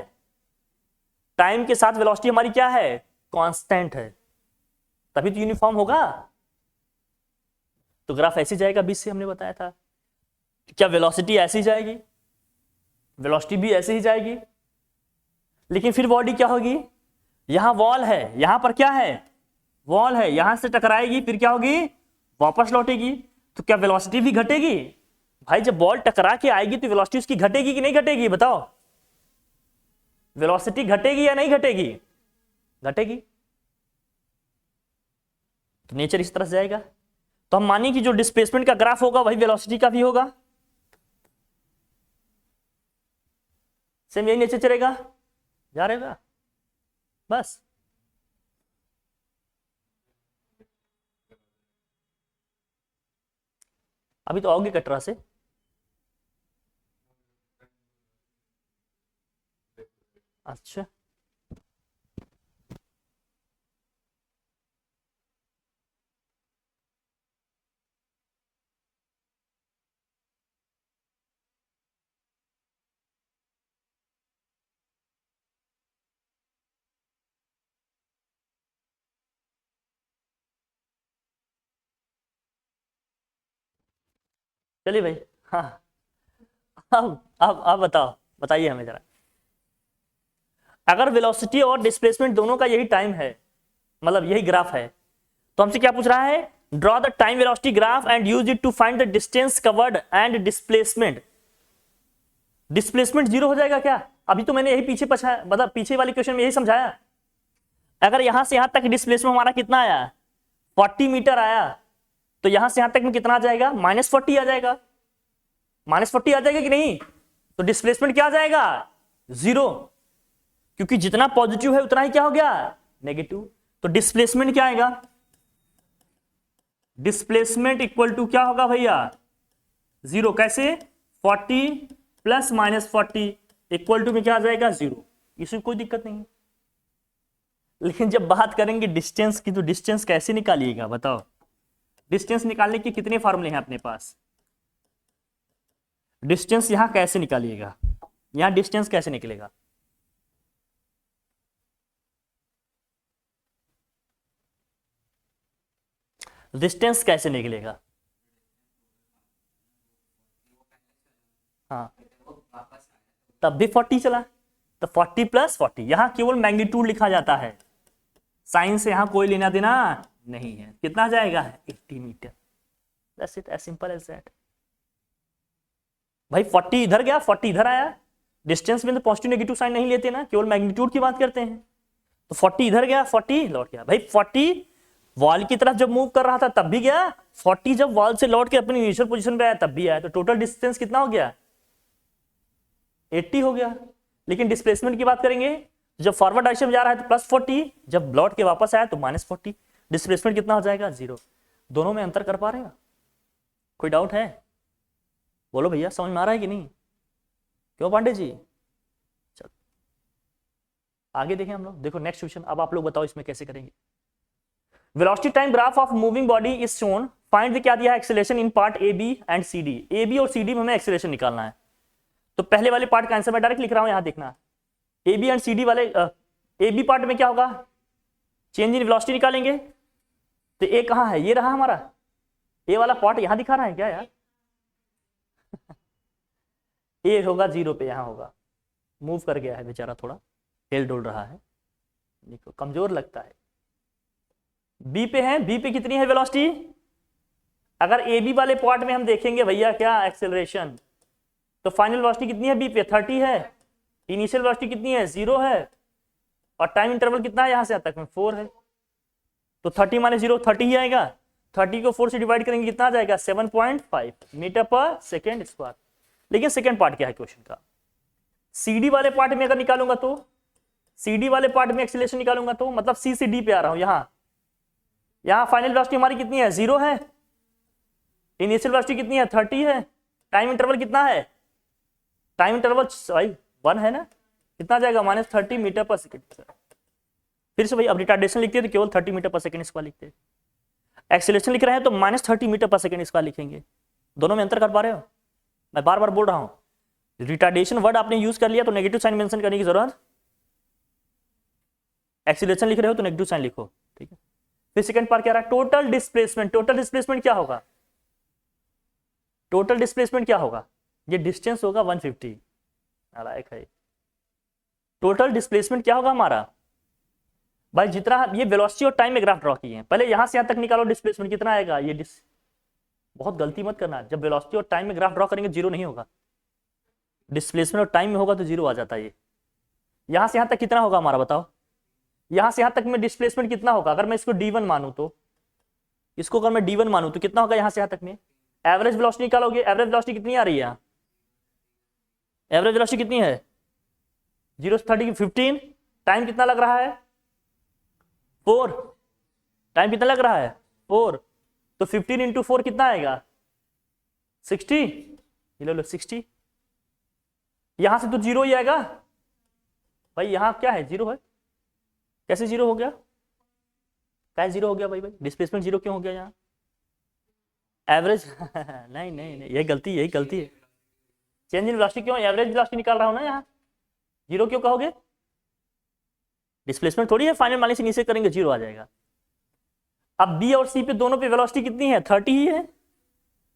टाइम के साथ वेलोसिटी हमारी क्या है, कांस्टेंट है, तभी तो यूनिफॉर्म होगा। तो ग्राफ ऐसे जाएगा, बीच से हमने बताया था। क्या वेलोसिटी ऐसी जाएगी, वेलोसिटी भी ऐसे ही जाएगी, लेकिन फिर बॉडी क्या होगी, यहां वॉल है, यहां पर क्या है, वॉल है, यहां से टकराएगी, फिर क्या होगी, वापस लौटेगी। तो क्या वेलोसिटी भी घटेगी, भाई जब बॉल टकरा के आएगी तो वेलोसिटी उसकी घटेगी कि नहीं घटेगी, बताओ, वेलोसिटी घटेगी या नहीं घटेगी, घटेगी। तो नेचर इस तरह से जाएगा। तो हम मानिए कि जो डिस्प्लेसमेंट का ग्राफ होगा वही वेलोसिटी का भी होगा, सेम यही नेचर चलेगा, जा रहेगा बस। अभी तो आओगे कटरा से, अच्छा चलिए भाई, हाँ अब बताओ, बताइए हमें जरा, अगर वेलोसिटी और डिस्प्लेसमेंट दोनों का यही टाइम है, मतलब यही ग्राफ है, तो हमसे क्या पूछ रहा है, draw the time velocity graph and use it to find the distance covered and displacement. Displacement zero हो जाएगा क्या, अभी तो मैंने यही पीछे पछाया, मतलब पीछे वाले क्वेश्चन में यही समझाया। अगर यहां से यहां तक डिस्प्लेसमेंट हमारा कितना आया, 40 मीटर आया, तो यहां से यहां तक में कितना आ जाएगा, -40 आ जाएगा, -40 आ जाएगा कि नहीं। तो डिस्प्लेसमेंट क्या आ जाएगा, जीरो, क्योंकि जितना पॉजिटिव है उतना ही क्या हो गया, नेगेटिव। तो डिस्प्लेसमेंट क्या आएगा, डिस्प्लेसमेंट इक्वल टू क्या होगा भैया, जीरो। कैसे, 40 प्लस -40 इक्वल टू में क्या आ जाएगा, जीरो। इसमें कोई दिक्कत नहीं है। लेकिन जब बात करेंगे डिस्टेंस की, तो डिस्टेंस कैसे निकालिएगा बताओ, डिस्टेंस निकालने के कितने फॉर्मूले हैं अपने पास, डिस्टेंस यहां कैसे निकालिएगा, यहां डिस्टेंस कैसे निकलेगा, डिस्टेंस कैसे निकलेगा, हाँ तब भी 40 चला, तो 40 प्लस 40, यहां केवल मैग्नीट्यूड लिखा जाता है, साइन से यहां कोई लेना देना नहीं है। कितना जाएगा, 80 metre, that's it, as simple as that. भाई 40 इधर गया, 40 इधर आया, डिस्टेंस में तो पॉजिटिव नेगेटिव साइन नहीं लेते ना, केवल मैग्नीट्यूड की बात करते हैं। तो 40 इधर गया, 40 लौट गया। भाई 40 वॉल की तरफ जब मूव कर रहा था तब भी गया, 40 जब वॉल से लौट के अपनी इनिशियल पोजीशन पे आया तब भी आया, तो टोटल डिस्टेंस कितना हो गया, 80 हो गया। लेकिन डिस्प्लेसमेंट की बात करेंगे, जब फॉरवर्ड डायरेक्शन में जा रहा है तो +40, जब लौट के वापस आया तो -40, डिस्प्लेसमेंट कितना हो जाएगा, 0। दोनों में अंतर कर पा रहे हैं, कोई डाउट है, बोलो भैया, समझ में आ रहा है कि नहीं, क्यों पांडे जी। चलो आगे देखें हम लोग, देखो नेक्स्ट क्वेश्चन, अब आप लोग बताओ इसमें कैसे करेंगे। Velocity time graph of moving body is shown, find क्या दिया है, acceleration in part A B and C D. A B और सी डी में हमें एक्सेलरेशन निकालना है। तो पहले वाले पार्ट का आंसर मैं डायरेक्ट लिख रहा हूं, यहां देखना, A B and C D वाले, ए बी पार्ट में क्या होगा, चेंज इन वेलोसिटी निकालेंगे। तो ए कहां है, ये रहा हमारा, ए वाला पार्ट यहां दिखा रहा है क्या यार ए होगा 0 पे, यहां होगा, मूव कर गया है बेचारा, थोड़ा हिल डुल रहा है, देखो कमजोर लगता है। बी पे है, बी पे कितनी है वेलोसिटी, अगर ए बी वाले पार्ट में हम देखेंगे भैया क्या एक्सेलरेशन, तो फाइनल वेलोसिटी कितनी है बी पे, 30 है, इनिशियल वेलोसिटी कितनी है, 0 है, और टाइम इंटरवल कितना है यहां से तक में, 4 है। तो 30 - 0 30 ही आएगा, 30 को 4 से डिवाइड करेंगे कितना आ जाएगा, 7.5 मीटर पर सेकेंड स्क्वायर। लेकिन सेकेंड पार्ट क्या है क्वेश्चन का, सीडी वाले पार्ट में अगर निकालूंगा तो, सीडी वाले पार्ट में एक्सेलरेशन निकालूंगा तो, मतलब सी से डी पे आ रहा हूं, यहां फाइनल वेलोसिटी हमारी कितनी है, 0 है, इनिशियल वेलोसिटी कितनी है, 30 है, टाइम इंटरवल कितना है, टाइम इंटरवल 1 है ना, कितना जाएगा, -30 मीटर पर सेकेंड। फिर से भाई अब रिटार्डेशन लिखते हैं तो केवल 30 मीटर पर सेकंड स्क्वायर लिखते हैं, एक्सीलरेशन लिख रहे हैं तो -30 मीटर पर सेकंड स्क्वायर लिखेंगे। दोनों में अंतर कर पा रहे हो? मैं बार बार बोल रहा हूं, रिटार्डेशन वर्ड आपने यूज कर लिया तो नेगेटिव साइन मेंशन करने की जरूरत, एक्सीलरेशन लिख रहे हो तो नेगेटिव साइन लिखो, ठीक है। फिर सेकंड पार्ट क्या रहा है, टोटल डिस्प्लेसमेंट। टोटल डिस्प्लेसमेंट क्या होगा? टोटल डिस्प्लेसमेंट क्या होगा? ये डिस्टेंस होगा 150, नालायक है। टोटल डिस्प्लेसमेंट क्या होगा हमारा भाई, जितना ये वेलोसिटी और टाइम में ग्राफ ड्रॉ किए हैं, पहले यहां से यहां तक निकालो डिस्प्लेसमेंट कितना आएगा। ये बहुत गलती मत करना, जब वेलोसिटी और टाइम में ग्राफ ड्रॉ करेंगे जीरो नहीं होगा, डिस्प्लेसमेंट और टाइम में होगा तो जीरो आ जाता है। ये यहां से यहां तक कितना होगा हमारा बताओ, यहां से यहां तक में डिस्प्लेसमेंट कितना होगा? अगर मैं इसको d1 मानूं तो, इसको अगर मैं d1 मानूं तो कितना होगा यहां से यहां तक में? एवरेज वेलोसिटी निकालोगे, एवरेज वेलोसिटी कितनी आ रही है? एवरेज वेलोसिटी कितनी है? 0 से 30 15। टाइम कितना लग रहा है? 4। टाइम कितना लग रहा है? 4। तो 15 इंटू 4 कितना आएगा? 60। ले लो 60। यहां से तो जीरो ही आएगा भाई, यहां क्या है? जीरो है। कैसे जीरो हो गया? क्या जीरो हो गया भाई? डिस्प्लेसमेंट जीरो क्यों हो गया यहाँ? एवरेज नहीं नहीं नहीं, यही गलती है। चेंज इन वेलोसिटी क्यों? एवरेज वेलोसिटी निकाल रहा हूं ना, यहाँ जीरो क्यों कहोगे? डिस्प्लेसमेंट थोड़ी है, फाइनल माइनस इनिशियल करेंगे जीरो आ जाएगा। अब बी और सी पे दोनों पे वेलोसिटी कितनी है? 30 ही है,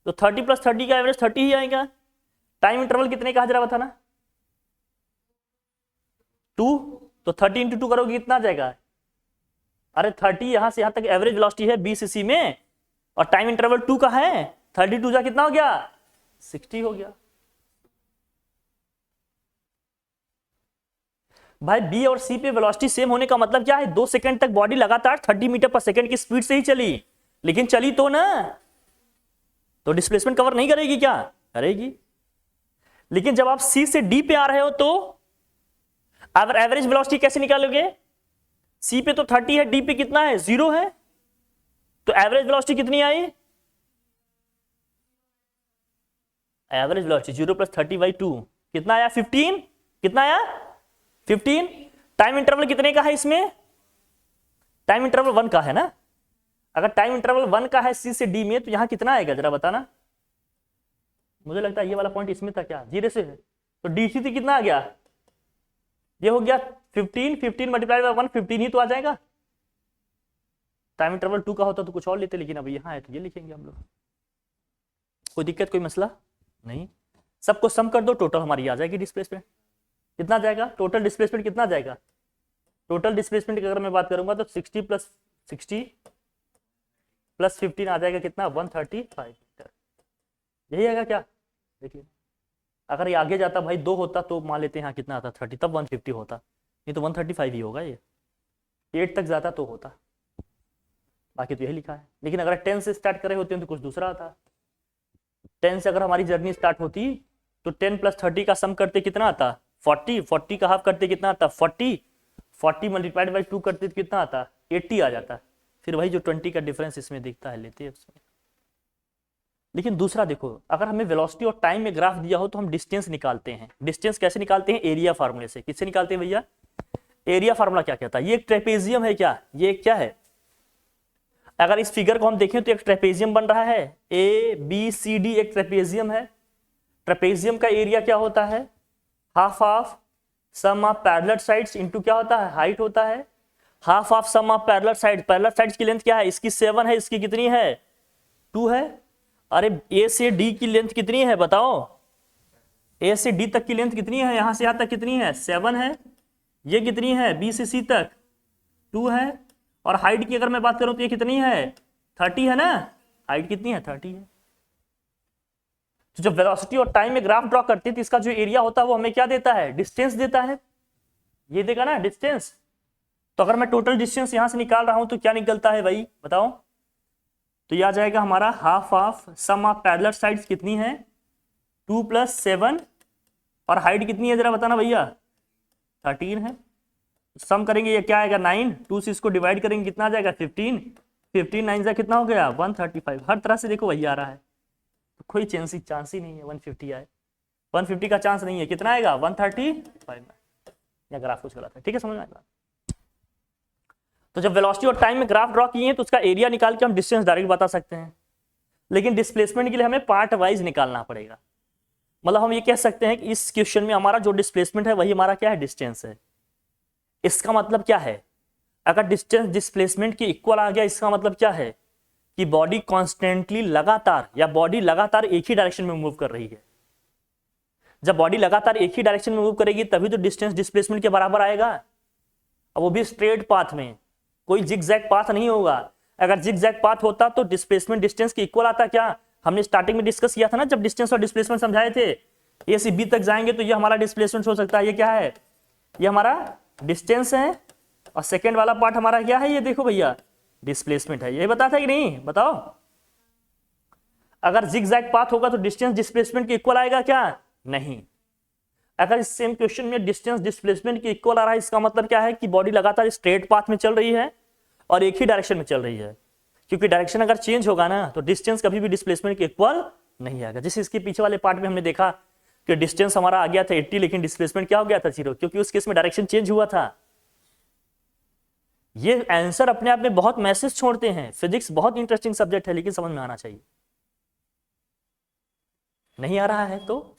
तो 30 + 30 का एवरेज 30 ही आएगा। टाइम इंटरवल कितने का जरा बताना? 2। तो 30 इंटू 2 करोगे कितना आ जाएगा? अरे 30 यहां से यहां तक एवरेज वेलोसिटी है बी से सी में, और टाइम इंटरवल 2 का है। 32 जा कितना हो गया? 60 हो गया भाई। बी और सी पे वेलोसिटी सेम होने का मतलब क्या है? 2 सेकंड तक बॉडी लगातार 30 मीटर पर सेकंड की स्पीड से ही चली, लेकिन चली तो ना, तो डिस्प्लेसमेंट कवर नहीं करेगी क्या? करेगी। लेकिन जब आप सी से डी पे आ रहे हो तो अब एवरेज वेलोसिटी कैसे निकालोगे? सी पे तो 30 है, डी पे कितना है? 0 है, तो एवरेज वेलोसिटी कितनी आई? एवरेज वेलोसिटी 0 + 30/2 कितना आया? 15। कितना आया? 15। टाइम इंटरवल कितने का है इसमें? टाइम इंटरवल 1 का है ना। अगर टाइम इंटरवल 1 का है सी से डी में, तो यहां कितना आएगा जरा बताना। मुझे लगता है ये वाला पॉइंट इसमें था क्या? 0 से है, तो डी सी कितना आ गया? ये हो गया 15। 15 मल्टीप्लाई बाय 1 15 ही तो आ जाएगा। टाइम इंटरवल 2 का होता तो कुछ और लेते, लेकिन अब यहाँ है तो ये लिखेंगे हम लोग। कोई दिक्कत, कोई मसला नहीं। सबको सम कर दो, टोटल हमारी आ जाएगी डिस्प्लेसमेंट। कितना जाएगा टोटल डिस्प्लेसमेंट? कितना जाएगा टोटल डिस्प्लेसमेंट की अगर मैं बात करूंगा तो 60 + 60 + 15 आ जाएगा कितना? 135 मीटर। यही आएगा क्या? देखिए, अगर ये आगे जाता भाई 2 होता तो मान लेते हैं यहाँ कितना आता? 30, तब 150 होता, नहीं तो 135 ही होगा। ये 8 तक जाता तो होता, बाकी तो यही लिखा है। लेकिन अगर 10 से स्टार्ट करे होते हैं तो कुछ दूसरा आता। 10 से अगर हमारी जर्नी स्टार्ट होती तो 10 + 30 का सम करते कितना आता? 40। 40 का हाफ करते कितना आता? 40। 40 मल्टीप्लाइड बाई 2 करते तो कितना आता? 80 आ जाता। फिर वही जो 20 का डिफरेंस इसमें दिखता है लेते हैं उसमें। लेकिन दूसरा देखो, अगर हमें वेलोसिटी और टाइम में ग्राफ दिया हो तो हम डिस्टेंस निकालते हैं। डिस्टेंस कैसे निकालते हैं? एरिया फार्मूले से। किससे निकालते हैं भैया? एरिया फार्मूला क्या कहता है? ये एक ट्रेपेजियम है क्या? ये क्या है? अगर इस फिगर को हम देखें तो एक ट्रेपेजियम बन रहा है, ए बी सी डी एक ट्रेपेजियम है। ट्रेपेजियम का एरिया क्या होता है? Half of sum of parallel sides into क्या होता है? हाइट होता है। Half of sum of parallel side, parallel sides की लेंथ क्या है? इसकी 7 है, इसकी कितनी है? 2 है। अरे ए से डी की लेंथ कितनी है बताओ? ए से डी तक की लेंथ कितनी है? यहां से यहां तक कितनी है? 7 है। ये कितनी है? बी से सी तक 2 है। और हाइट की अगर मैं बात करूं तो ये कितनी है? 30 है ना। हाइट कितनी है? 30 है। तो जब वेलोसिटी और टाइम में ग्राफ ड्रॉ करते हैं तो इसका जो एरिया होता है वो हमें क्या देता है? डिस्टेंस देता है। ये देगा ना डिस्टेंस। तो अगर मैं टोटल डिस्टेंस यहां से निकाल रहा हूं तो क्या निकलता है भाई बताओ? तो यह आ जाएगा हमारा half of sum of parallel sides कितनी है? 2 + 7। और हाइट कितनी है जरा बताना भैया? 13 है। सम करेंगे ये क्या आएगा? 9। 2 से इसको डिवाइड करेंगे कितना आ जाएगा? 15। 15 9 जा कितना हो गया? 135। हर तरह से देखो वही आ रहा है, तो कोई चांस ही नहीं है 150 आए। 150 का चांस नहीं है। कितना आएगा? 135 में। या ग्राफ कुछ गलत है, ठीक है, समझ में आएगा। तो जब वेलोसिटी और टाइम में ग्राफ ड्रॉ किए हैं तो उसका एरिया निकाल के हम डिस्टेंस डायरेक्ट बता सकते हैं, लेकिन डिस्प्लेसमेंट के लिए हमें पार्ट वाइज निकालना पड़ेगा। मतलब हम ये कह सकते हैं कि इस क्वेश्चन में हमारा जो डिस्प्लेसमेंट है वही हमारा क्या है, डिस्टेंस है। इसका मतलब क्या है, अगर डिस्टेंस डिस्प्लेसमेंट के इक्वल आ गया, इसका मतलब क्या है कि बॉडी कॉन्स्टेंटली लगातार या बॉडी लगातार एक ही डायरेक्शन में मूव कर रही है। जब बॉडी लगातार एक ही डायरेक्शन में मूव करेगी तभी तो डिस्टेंस डिस्प्लेसमेंट के बराबर आएगा, अब वो भी स्ट्रेट पाथ में, कोई जिगजैग पाथ नहीं होगा। अगर जिगजैग पाथ होता तो डिस्प्लेसमेंट डिस्टेंस के इक्वल आता क्या, हमने स्टार्टिंग में डिस्कस किया था ना जब डिस्टेंस और डिस्प्लेसमेंट समझाए थे। ए से बी तक जाएंगे तो ये हमारा डिस्प्लेसमेंट हो सकता है, ये क्या है, ये हमारा डिस्टेंस है, और सेकेंड वाला पार्ट हमारा क्या है, ये देखो भैया डिस्प्लेसमेंट है। ये बताता है कि नहीं, बताओ। अगर जिगजैग पाथ होगा तो डिस्टेंस डिस्प्लेसमेंट के इक्वल आएगा क्या, नहीं। अगर इस सेम क्वेश्चन में डिस्टेंस डिस्प्लेसमेंट के इक्वल आ रहा है, इसका मतलब क्या है कि बॉडी लगातार स्ट्रेट पाथ में चल रही है और एक ही डायरेक्शन में चल रही है, क्योंकि डायरेक्शन अगर चेंज होगा ना तो डिस्टेंस कभी भी डिस्प्लेसमेंट के इक्वल नहीं आएगा। जैसे इसके पीछे वाले पार्ट में हमने देखा कि डिस्टेंस हमारा आ गया था 80, लेकिन डिस्प्लेसमेंट क्या हो गया था, 0, क्योंकि उस केस में डायरेक्शन चेंज हुआ था। ये आंसर अपने आप में बहुत मैसेज छोड़ते हैं। फिजिक्स बहुत इंटरेस्टिंग सब्जेक्ट है, लेकिन समझ में आना चाहिए। नहीं आ रहा है तो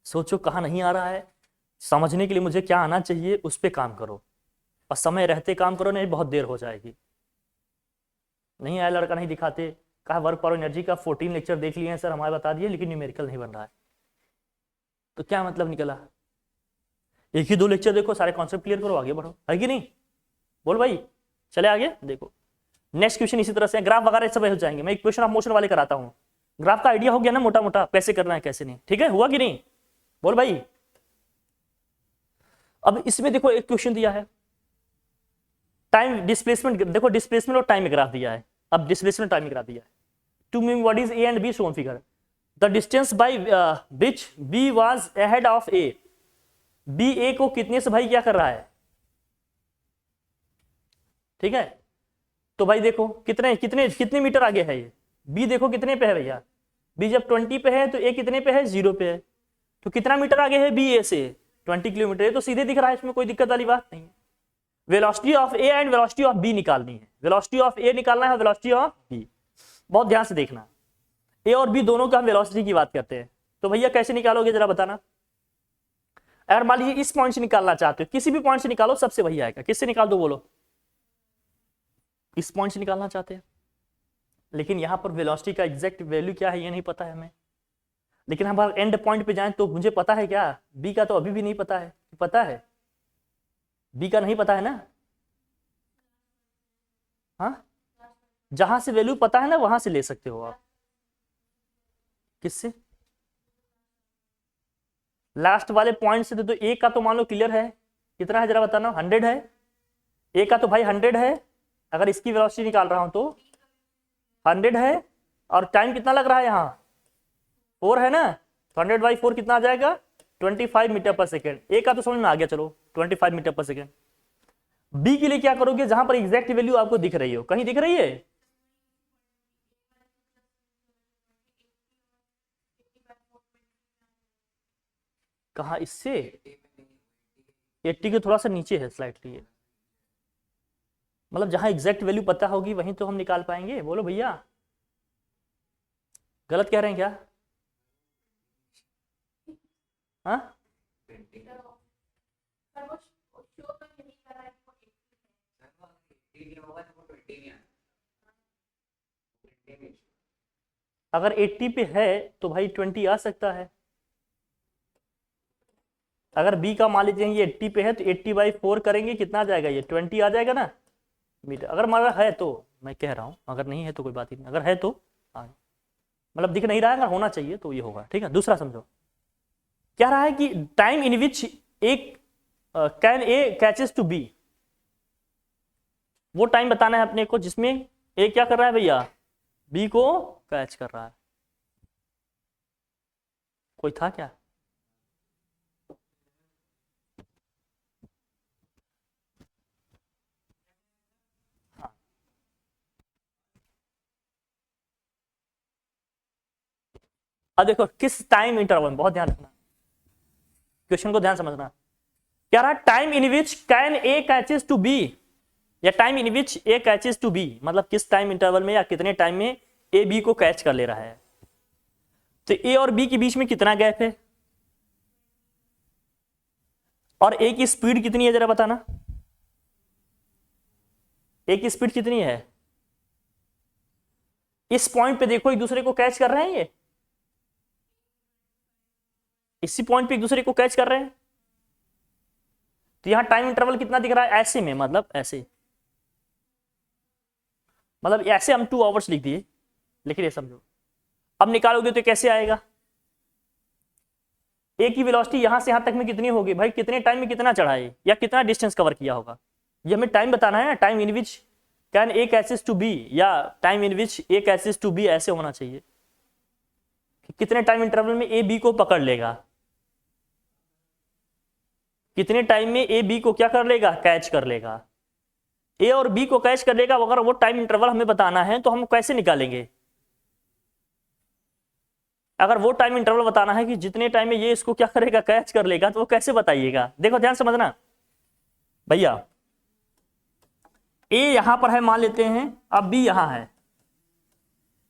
सोचो कहाँ नहीं आ रहा है, समझने के लिए मुझे क्या आना चाहिए उस पर काम करो, और समय रहते काम करो, नहीं बहुत देर हो जाएगी। नहीं आया लड़का नहीं दिखाते, कहा वर्क फॉर एनर्जी का 14 लेक्चर देख लिए हैं सर, हमारे बता दिए, लेकिन न्यूमेरिकल नहीं बन रहा है। तो क्या मतलब निकला, एक ही 2 लेक्चर देखो, सारे कॉन्सेप्ट क्लियर करो, आगे बढ़ो, है कि नहीं, बोल भाई। चले आगे देखो, नेक्स्ट क्वेश्चन इसी तरह से ग्राफ वगैरह सब हो जाएंगे। मैं इक्वेशन ऑफ मोशन वाले कराता हूँ, ग्राफ का आइडिया हो गया ना मोटा मोटा, कैसे करना है कैसे नहीं, ठीक है, हुआ कि नहीं, बोल भाई। अब इसमें देखो एक क्वेश्चन दिया है, टाइम डिस्प्लेसमेंट, देखो डिस्प्लेसमेंट और टाइम ग्राफ दिया है। अब डिस्प्लेसमेंट टाइम ग्राफ दिया है, two moving bodies A and B shown figure, the distance by which B was ahead of A, B A को कितने से भाई क्या कर रहा है, ठीक है। तो भाई देखो कितने कितने कितने मीटर आगे है ये, बी देखो कितने पे है भैया, बी जब 20 पे है तो ए कितने पे है, 0 पे है, तो कितना मीटर आगे है बी ए से, 20 किलोमीटर। ये तो सीधे दिख रहा है, इसमें कोई दिक्कत वाली बात नहीं है। Velocity of A and velocity of B निकालनी है, वेलोसिटी ऑफ ए निकालना है, वेलोसिटी ऑफ बी। बहुत ध्यान से देखना, ए और बी दोनों का हम वेलोसिटी की बात करते हैं। तो भैया कैसे निकालोगे जरा बताना। अगर मान लीजिए इस पॉइंट से निकालना चाहते हो, किसी भी पॉइंट से निकालो, सबसे वही आएगा। किससे निकाल दो बोलो, इस पॉइंट से निकालना चाहते हैं, लेकिन यहां पर वेलोसिटी का एग्जैक्ट वैल्यू क्या है ये नहीं पता है हमें। लेकिन हम अगर एंड पॉइंट पे जाएं तो मुझे पता है क्या, बी का तो अभी भी नहीं पता है, पता है बी का नहीं पता है ना। हाँ, जहां से वैल्यू पता है ना वहां से ले सकते हो आप। किससे, लास्ट वाले पॉइंट से। तो ए का तो मान लो क्लियर है, कितना है जरा बताना, 100 है, ए का तो भाई 100 है। अगर इसकी वेलोसिटी निकाल रहा हूं तो 100 है, और टाइम कितना लग रहा है यहाँ 4 है ना, तो 100/4 कितना आ जाएगा, 25 मीटर पर सेकेंड। ए का तो समझ में आ गया, चलो 25 मीटर पर सेकेंड। बी के लिए क्या करोगे, जहां पर एग्जैक्ट वैल्यू आपको दिख रही हो, कहीं दिख रही है, कहा इससे 80 के थोड़ा सा नीचे है स्लाइटली, मतलब जहां एग्जैक्ट वैल्यू पता होगी वहीं तो हम निकाल पाएंगे। बोलो भैया, गलत कह रहे हैं क्या, हाँ अगर 80 पे है तो भाई 20 आ सकता है। अगर बी का मान लीजिए ये 80 पे है तो 80/4 करेंगे, कितना आ जाएगा, ये 20 आ जाएगा ना मीटर। अगर हमारा है तो मैं कह रहा हूँ, अगर नहीं है तो कोई बात ही नहीं, अगर है तो मतलब दिख नहीं रहा है, अगर होना चाहिए तो ये होगा, ठीक है। दूसरा समझो, क्या रहा है कि टाइम इन विच एक can A catches to B, वो टाइम बताना है अपने को जिसमें ए क्या कर रहा है भैया, बी को कैच कर रहा है। कोई था क्या, हाँ अब देखो किस टाइम इंटरवल, बहुत ध्यान रखना, क्वेश्चन को ध्यान समझना। क्या रहा, time in which can A catches to B, या time in which A catches to B, मतलब किस टाइम इंटरवल में या कितने टाइम में ए बी को कैच कर ले रहा है। तो ए और बी के बीच में कितना गैप है और ए की स्पीड कितनी है जरा बताना। ए की स्पीड कितनी है, इस पॉइंट पे देखो एक दूसरे को कैच कर रहे हैं, ये इसी पॉइंट पे एक दूसरे को कैच कर रहे हैं। तो यहां टाइम इंटरवल कितना दिख रहा है ऐसे में, मतलब ऐसे, मतलब ऐसे हम 2 आवर्स लिख दिए, लेकिन ये समझो अब निकालोगे तो कैसे आएगा। ए की वेलोसिटी यहां से यहां तक में कितनी होगी भाई, कितने टाइम में कितना चढ़ा है या कितना डिस्टेंस कवर किया होगा, ये हमें टाइम बताना है ना। Time in which can A catches to B या time in which A catches to B, ऐसे होना चाहिए कि कितने टाइम इंटरवल में ए बी को पकड़ लेगा, कितने टाइम में ए बी को क्या कर लेगा, कैच कर लेगा। ए और बी को कैच कर लेगा, अगर वो टाइम इंटरवल हमें बताना है तो हम कैसे निकालेंगे। अगर वो टाइम इंटरवल बताना है कि जितने टाइम में ये इसको क्या करेगा, कैच कर लेगा, तो वो कैसे बताइएगा। देखो ध्यान समझना भैया, ए यहां पर है मान लेते हैं, अब बी यहां है।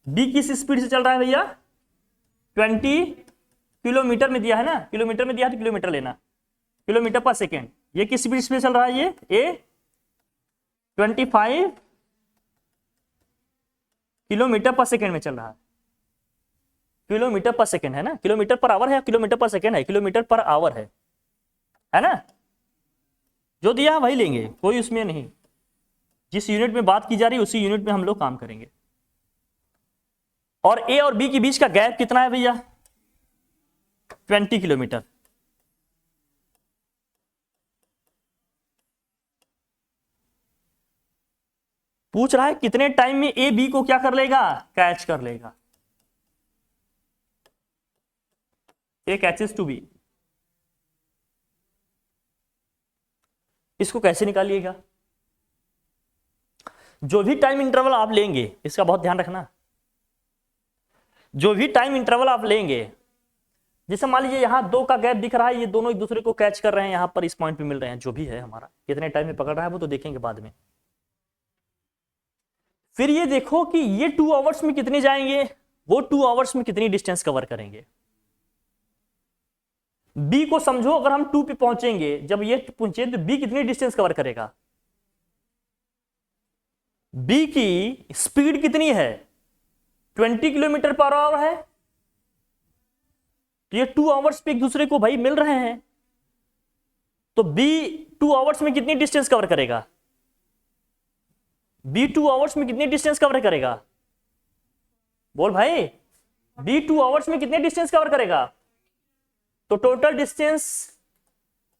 बी किस स्पीड से चल रहा है भैया, 20 किलोमीटर में दिया है ना, किलोमीटर में दिया है तो किलोमीटर लेना, किलोमीटर पर सेकेंड। ये किस स्पीड से चल रहा है, ये ए 25 किलोमीटर पर सेकेंड में चल रहा है। किलोमीटर पर सेकेंड है ना, किलोमीटर पर आवर है, किलोमीटर पर सेकेंड है, किलोमीटर पर आवर है ना। जो दिया है वही लेंगे, कोई उसमें नहीं, जिस यूनिट में बात की जा रही है उसी यूनिट में हम लोग काम करेंगे। और ए और बी के बीच का गैप कितना है भैया, 20 किलोमीटर। पूछ रहा है कितने टाइम में ए बी को क्या कर लेगा, कैच कर लेगा। ए कैचेस टू बी, इसको कैसे निकालिएगा। जो भी टाइम इंटरवल आप लेंगे, इसका बहुत ध्यान रखना, जो भी टाइम इंटरवल आप लेंगे, जैसे मान लीजिए यहां 2 का गैप दिख रहा है, ये दोनों एक दूसरे को कैच कर रहे हैं, यहां पर इस पॉइंट पे मिल रहे हैं, जो भी है हमारा कितने टाइम में पकड़ रहा है वो तो देखेंगे बाद में। फिर ये देखो कि ये 2 आवर्स में कितने जाएंगे, वो 2 आवर्स में कितनी डिस्टेंस कवर करेंगे। बी को समझो, अगर हम 2 पे पहुंचेंगे, जब ये पहुंचे तो बी कितनी डिस्टेंस कवर करेगा। बी की स्पीड कितनी है, 20 किलोमीटर पर आवर है, तो ये 2 आवर्स पे एक दूसरे को भाई मिल रहे हैं, तो बी 2 आवर्स में कितनी डिस्टेंस कवर करेगा, बी 2 आवर्स में कितनी डिस्टेंस कवर करेगा, बोल भाई, बी 2 आवर्स में कितने डिस्टेंस कवर करेगा। तो total distance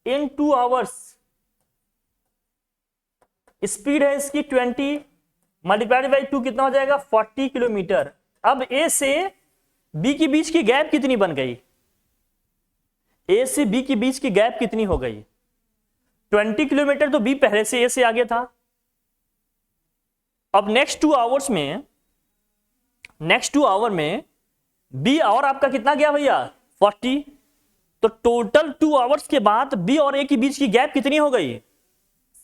in 2 hours, speed है इसकी 20 मल्टीप्लाइड बाई 2 कितना हो जाएगा, 40 किलोमीटर। अब ए से बी के बीच की गैप कितनी बन गई, ए से बी के बीच की गैप कितनी हो गई, 20 किलोमीटर। तो बी पहले से ए से आगे था। अब नेक्स्ट 2 आवर्स में, नेक्स्ट 2 आवर में बी और आपका कितना गया भैया, 40। तो टोटल 2 आवर्स के बाद बी और ए के बीच की गैप कितनी हो गई,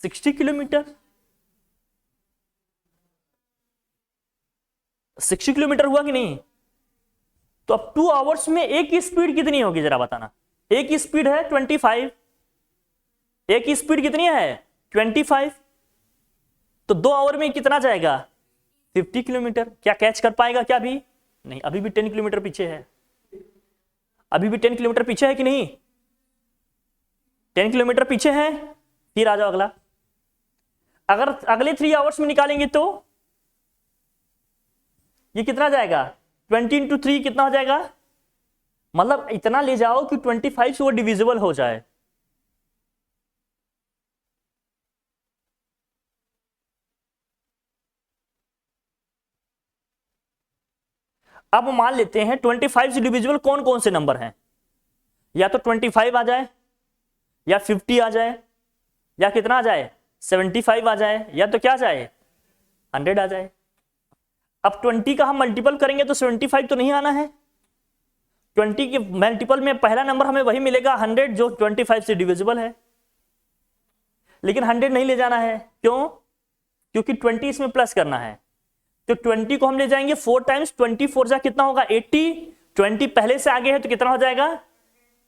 60 किलोमीटर। 60 किलोमीटर हुआ कि नहीं। तो अब 2 आवर्स में ए की स्पीड कितनी होगी जरा बताना। ए की स्पीड है 25, ए की स्पीड कितनी है 25, तो 2 आवर में कितना जाएगा 50 किलोमीटर। क्या कैच कर पाएगा क्या भी नहीं, अभी भी 10 किलोमीटर पीछे है, अभी भी 10 किलोमीटर पीछे है कि नहीं, 10 किलोमीटर पीछे है। फिर आ जाओ अगला, अगर अगले 3 आवर्स में निकालेंगे तो ये कितना जाएगा 20 into 3 कितना हो जाएगा, मतलब इतना ले जाओ कि 25 से वो डिविजिबल हो जाए। अब मान लेते हैं 25 से डिविजिबल कौन कौन से नंबर हैं, या तो 25 आ जाए, या 50 आ जाए, या कितना आ जाए 75 आ जाए, या तो क्या आ जाए 100 आ जाए। अब 20 का हम मल्टीपल करेंगे तो 75 तो नहीं आना है, 20 के मल्टीपल में पहला नंबर हमें वही मिलेगा 100 जो 25 से डिविजिबल है, लेकिन 100 नहीं ले जाना है। क्यों, क्योंकि 20 इसमें प्लस करना है, तो 20 को हम ले जाएंगे 4 टाइम्स, 24 जा कितना होगा 80, 20 पहले से आगे है तो कितना हो जाएगा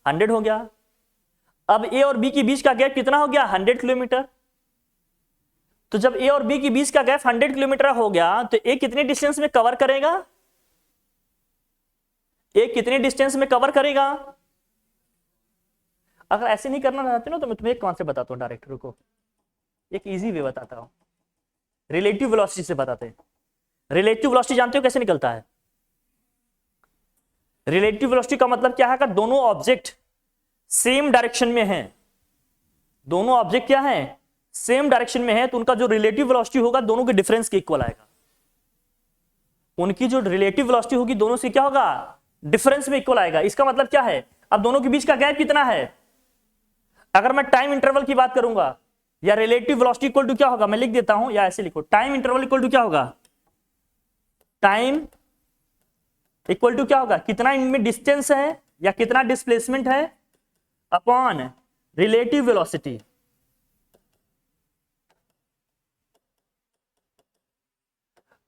100 हो गया। अब ए और बी के बीच का गैप कितना हो गया 100 किलोमीटर। तो जब ए और बी के बीच का गैप 100 किलोमीटर हो गया तो ए कितने डिस्टेंस में कवर करेगा, ए कितने डिस्टेंस में कवर करेगा। अगर ऐसे नहीं करना चाहते ना तो मैं तुम्हें एक कॉन्सेप्ट बताता हूं डायरेक्टर को, एक इजी वे बताता हूं, रिलेटिव वेलोसिटी से बताते हैं। रिलेटिव वेलोसिटी जानते हो कैसे निकलता है? रिलेटिव वेलोसिटी का मतलब क्या है, अगर दोनों ऑब्जेक्ट सेम डायरेक्शन में हैं, दोनों ऑब्जेक्ट क्या है सेम डायरेक्शन में है, तो उनका जो रिलेटिव वेलोसिटी होगा दोनों के डिफरेंस के इक्वल आएगा। उनकी जो रिलेटिव वेलोसिटी होगी दोनों से क्या होगा डिफरेंस में इक्वल आएगा। इसका मतलब क्या है, अब दोनों के बीच का गैप कितना है। अगर मैं टाइम इंटरवल की बात करूंगा, या रिलेटिव वेलोसिटी इक्वल टू क्या होगा, मैं लिख देता हूं या ऐसे लिखो, टाइम इंटरवल इक्वल टू क्या होगा, टाइम इक्वल टू क्या होगा, कितना इनमें डिस्टेंस है या कितना डिस्प्लेसमेंट है अपॉन रिलेटिव वेलोसिटी।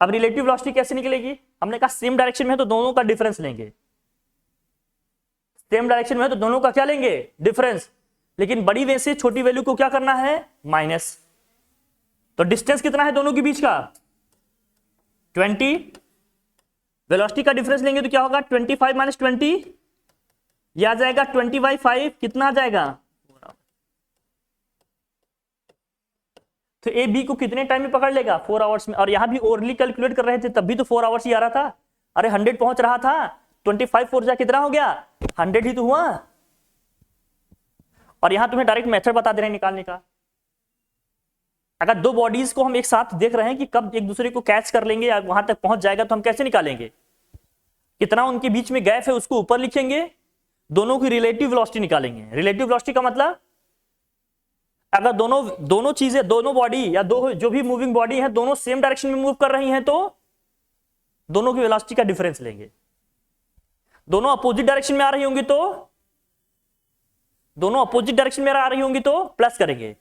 अब रिलेटिव वेलोसिटी कैसे निकलेगी, हमने कहा सेम डायरेक्शन में है तो दोनों का डिफरेंस लेंगे, सेम डायरेक्शन में है तो दोनों का क्या लेंगे डिफरेंस, लेकिन बड़ी वे से छोटी वैल्यू को क्या करना है माइनस। तो डिस्टेंस कितना है दोनों के बीच का 20, वेलोसिटी का डिफरेंस लेंगे तो क्या होगा 25 माइनस 20, यह आ जाएगा 20/5, कितना आ जाएगा। तो ए बी को कितने टाइम में पकड़ लेगा 4 आवर्स में। और यहां भी ओरली कैलकुलेट कर रहे थे तब भी तो 4 आवर्स ही आ रहा था, अरे 100 पहुंच रहा था, 25 4 जा कितना हो गया 100 ही तो हुआ। और यहां तुम्हें डायरेक्ट मेथड बता दे रहे हैं निकालने का। अगर दो बॉडीज को हम एक साथ देख रहे हैं कि कब एक दूसरे को कैच कर लेंगे या वहां तक पहुंच जाएगा, तो हम कैसे निकालेंगे, कितना उनके बीच में गैप है उसको ऊपर लिखेंगे, दोनों की रिलेटिव वेलोसिटी निकालेंगे। रिलेटिव वेलोसिटी का मतलब अगर दोनों चीजें, दोनों बॉडी या दो जो भी मूविंग बॉडी है दोनों सेम डायरेक्शन में मूव कर रही हैं तो दोनों की वेलोसिटी का डिफरेंस लेंगे। दोनों अपोजिट डायरेक्शन में आ रही होंगी तो प्लस करेंगे।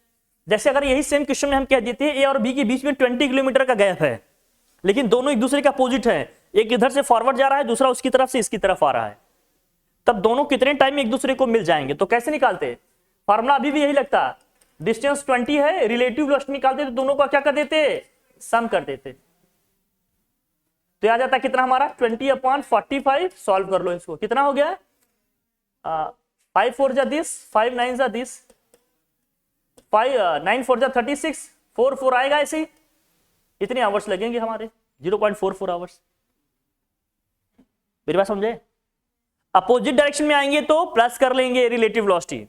जैसे अगर यही सेम क्वेश्चन में हम कह देते हैं ए और बी के बीच में 20 किलोमीटर का गैप है, लेकिन दोनों एक दूसरे के अपोजिट है, एक इधर से फॉरवर्ड जा रहा है दूसरा उसकी तरफ से इसकी तरफ आ रहा है, तब दोनों कितने टाइम में एक दूसरे को मिल जाएंगे। तो कैसे निकालते, फॉर्मूला अभी भी यही लगता, डिस्टेंस 20 है, रिलेटिव वेलोसिटी निकालते तो दोनों का क्या कर देते सम कर देते, तो आ जाता कितना हमारा 20/45। सॉल्व कर लो इसको, कितना हो गया 5 4 जा दिस, 5 9 जा दिस, 5 9 4 जा 36, 4 4 आएगा ऐसे ही, इतने आवर्स लगेंगे हमारे 0.44 आवर्स। मेरी बात समझे, अपोजिट डायरेक्शन में आएंगे तो प्लस कर लेंगे रिलेटिव वेलोसिटी,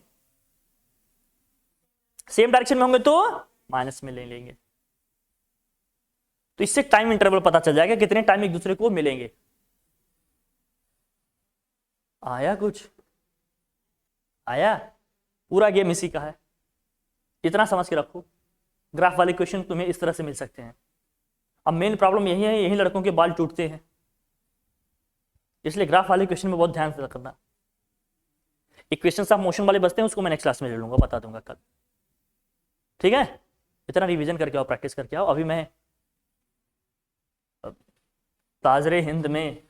सेम डायरेक्शन में होंगे तो माइनस में ले लेंगे। तो इससे टाइम इंटरवल पता चल जाएगा कितने टाइम एक दूसरे को मिलेंगे। आया कुछ आया, पूरा गेम इसी का है, इतना समझ के रखो। ग्राफ वाले क्वेश्चन तुम्हें इस तरह से मिल सकते हैं। अब मेन प्रॉब्लम यही है, यही लड़कों के बाल टूटते हैं, इसलिए ग्राफ वाले क्वेश्चन में बहुत ध्यान से रखना। इक्वेशन ऑफ मोशन वाले बचते हैं, उसको मैं नेक्स्ट क्लास में ले लूंगा, बता दूंगा कल, ठीक है। इतना रिवीजन करके आओ, प्रैक्टिस करके आओ। अभी मैं ताजरे हिंद में